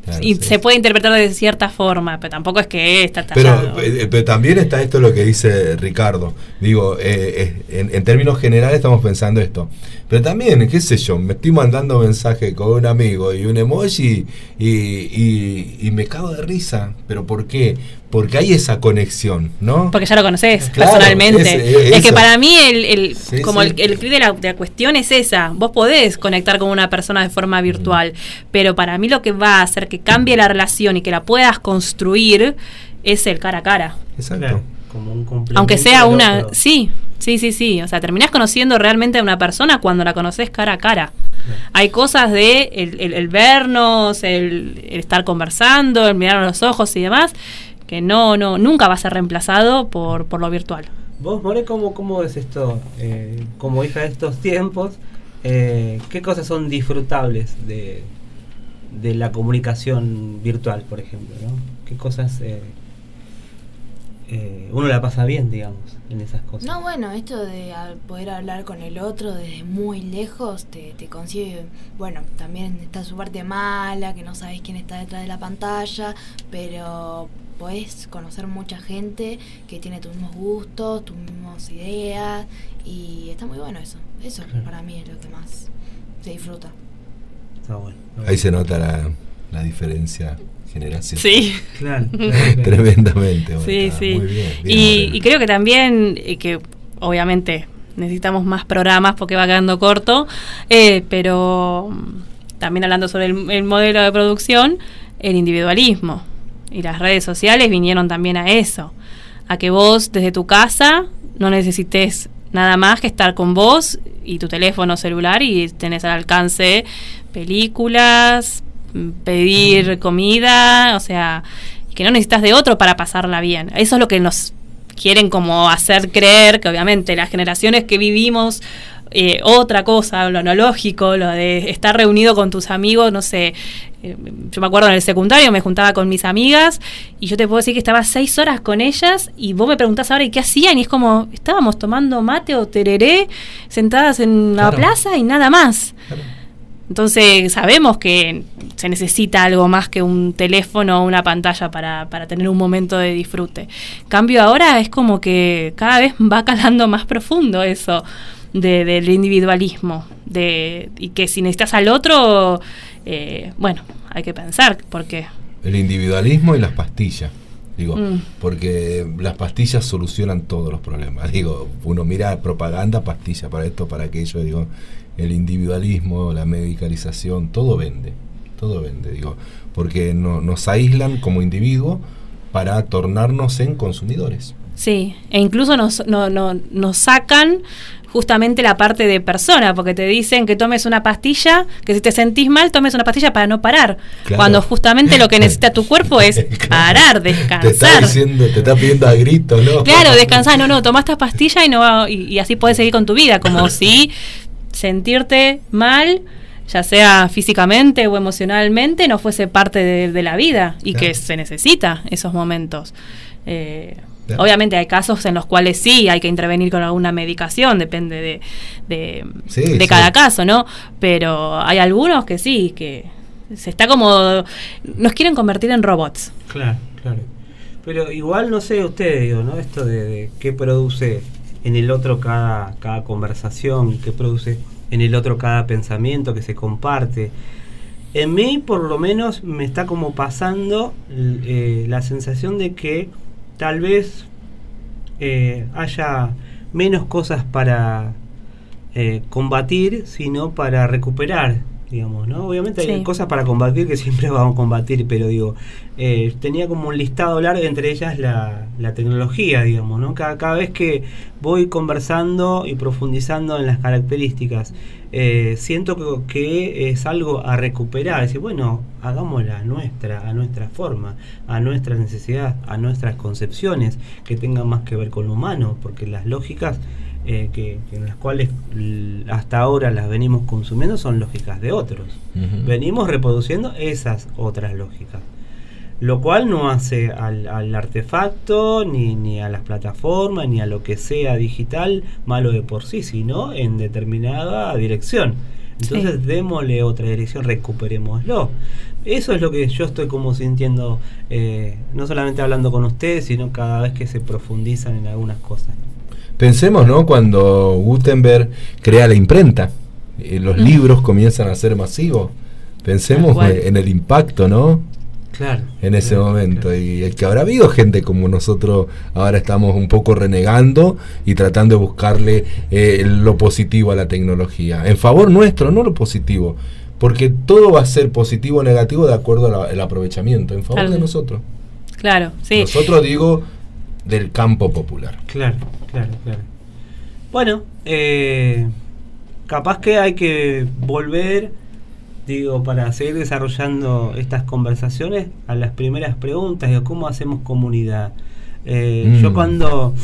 claro, y se puede interpretar de cierta forma, pero tampoco es que está tallado. Pero también está esto lo que dice Ricardo. Digo, en términos generales estamos pensando esto. Pero también, qué sé yo, me estoy mandando mensaje con un amigo y un emoji y me cago de risa. ¿Pero por qué? Porque hay esa conexión, ¿no? Porque ya lo conocés, claro, personalmente. Es que para mí el clic de la cuestión es esa. Vos podés conectar con una persona de forma virtual, pero para mí lo que va a hacer que cambie la relación y que la puedas construir es el cara a cara. Exacto. Claro, como un complemento. Aunque sea una... Sí. O sea, terminás conociendo realmente a una persona cuando la conoces cara a cara. Hay cosas de el vernos, el estar conversando, el mirar a los ojos y demás, que nunca va a ser reemplazado por lo virtual. Vos, More, ¿cómo ves esto? Como hija de estos tiempos, ¿qué cosas son disfrutables de la comunicación virtual, por ejemplo, ¿no? ¿Qué cosas uno la pasa bien, digamos, en esas cosas? No, bueno, esto de poder hablar con el otro desde muy lejos te consigue, bueno, también está su parte mala, que no sabes quién está detrás de la pantalla, pero podés conocer mucha gente que tiene tus mismos gustos, tus mismas ideas, y está muy bueno eso. Eso para mí es lo que más se disfruta. Está bueno. Ahí se nota la diferencia generacional. Sí. Claro. Tremendamente. Sí, Moreta. sí. Muy bien, Y creo que también, que obviamente necesitamos más programas porque va quedando corto, pero también hablando sobre el modelo de producción, el individualismo. Y las redes sociales vinieron también a eso, a que vos desde tu casa no necesites nada más que estar con vos y tu teléfono celular y tenés al alcance películas, pedir comida, o sea, que no necesitas de otro para pasarla bien. Eso es lo que nos quieren como hacer creer, que obviamente las generaciones que vivimos otra cosa, lo analógico, lo de estar reunido con tus amigos, no sé, yo me acuerdo en el secundario me juntaba con mis amigas y yo te puedo decir que estaba 6 horas con ellas y vos me preguntás ahora ¿y qué hacían? Y es como, estábamos tomando mate o tereré sentadas en la plaza y nada más. Claro. Entonces sabemos que se necesita algo más que un teléfono o una pantalla para tener un momento de disfrute. Cambio ahora es como que cada vez va calando más profundo eso del individualismo, y que si necesitas al otro, bueno, hay que pensar por qué. El individualismo y las pastillas, digo, porque las pastillas solucionan todos los problemas. Digo, uno mira propaganda, pastilla para esto, para aquello, digo, el individualismo, la medicalización, todo vende, digo, porque nos aíslan como individuos para tornarnos en consumidores. Sí, e incluso nos sacan justamente la parte de persona, porque te dicen que tomes una pastilla, que si te sentís mal, tomes una pastilla para no parar. Claro. Cuando justamente lo que necesita tu cuerpo es parar, descansar. Te está pidiendo a gritos, ¿no? Claro, descansar, no, tomá esta pastilla y así podés seguir con tu vida, como si sentirte mal, ya sea físicamente o emocionalmente, no fuese parte de la vida y claro, que se necesita esos momentos. Claro. Obviamente hay casos en los cuales sí hay que intervenir con alguna medicación, depende de cada caso, ¿no? Pero hay algunos que sí, que se está como... nos quieren convertir en robots. Claro. Pero igual no sé ustedes, digo, ¿no? Esto de qué produce en el otro cada conversación, qué produce en el otro cada pensamiento que se comparte. En mí, por lo menos, me está como pasando la sensación de que tal vez haya menos cosas para combatir, sino para recuperar, digamos, ¿no? Obviamente hay cosas para combatir que siempre vamos a combatir, pero digo, tenía como un listado largo, entre ellas la tecnología, digamos, ¿no? Cada vez que voy conversando y profundizando en las características, siento que es algo a recuperar, es decir, bueno, hagámosla a nuestra forma, a nuestra necesidad, a nuestras concepciones, que tengan más que ver con lo humano, porque las lógicas en las cuales hasta ahora las venimos consumiendo son lógicas de otros. Uh-huh. Venimos reproduciendo esas otras lógicas, lo cual no hace al artefacto ni a las plataformas ni a lo que sea digital malo de por sí, sino en determinada dirección. Entonces démosle otra dirección, recuperémoslo. Eso es lo que yo estoy como sintiendo, no solamente hablando con ustedes, sino cada vez que se profundizan en algunas cosas. Pensemos, ¿no? Cuando Gutenberg crea la imprenta, los libros comienzan a ser masivos. Pensemos en el impacto, ¿no? Claro. En ese momento. Claro. Y que habrá habido gente como nosotros, ahora estamos un poco renegando y tratando de buscarle lo positivo a la tecnología. En favor nuestro, no lo positivo. Porque todo va a ser positivo o negativo de acuerdo al aprovechamiento. En favor de nosotros. Claro, sí. Nosotros digo del campo popular. Claro. Bueno, capaz que hay que volver, digo, para seguir desarrollando estas conversaciones, a las primeras preguntas, digo, ¿cómo hacemos comunidad? Yo cuando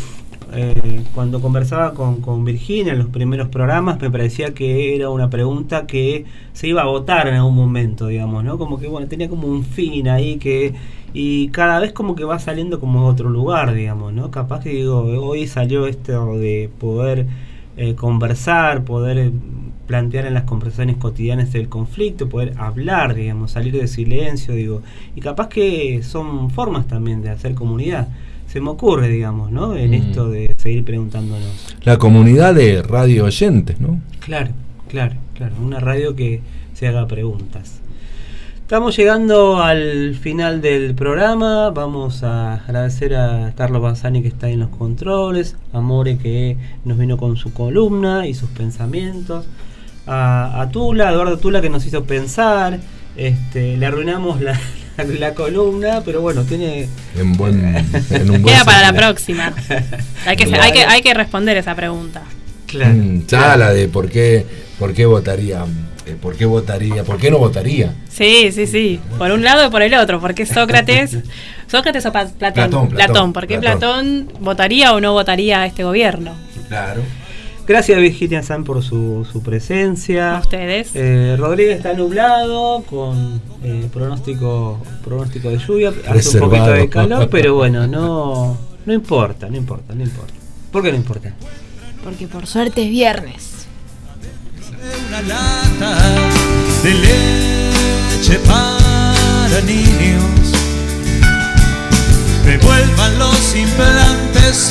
conversaba con Virginia en los primeros programas, me parecía que era una pregunta que se iba a agotar en algún momento, digamos, ¿no? Como que, bueno, tenía como un fin ahí y cada vez como que va saliendo como otro lugar, digamos, ¿no? Capaz que, digo, hoy salió esto de poder conversar, poder plantear en las conversaciones cotidianas el conflicto, poder hablar, digamos, salir del silencio, digo, y capaz que son formas también de hacer comunidad. Se me ocurre, digamos, ¿no? En esto de seguir preguntándonos. La comunidad de radio oyentes, ¿no? Claro. Una radio que se haga preguntas. Estamos llegando al final del programa. Vamos a agradecer a Carlos Banzani, que está en los controles, a More, que nos vino con su columna y sus pensamientos, a Tula, a Eduardo Tula, que nos hizo pensar. Le arruinamos la columna, pero bueno, tiene en un buen queda para la próxima. Hay que responder esa pregunta. Claro. Ya la de por qué votaría, por qué no votaría. Sí, por un lado y por el otro, porque Sócrates o Platón, ¿por qué Platón votaría o no votaría a este gobierno? Claro. Gracias, Virginia San, por su presencia. A ustedes. Rodríguez está nublado, con pronóstico de lluvia. Hace Reservado. un poquito de calor, pero bueno, no importa. ¿Por qué no importa? Porque por suerte es viernes. Una lata de leche para niños. Revuelvan los implantes.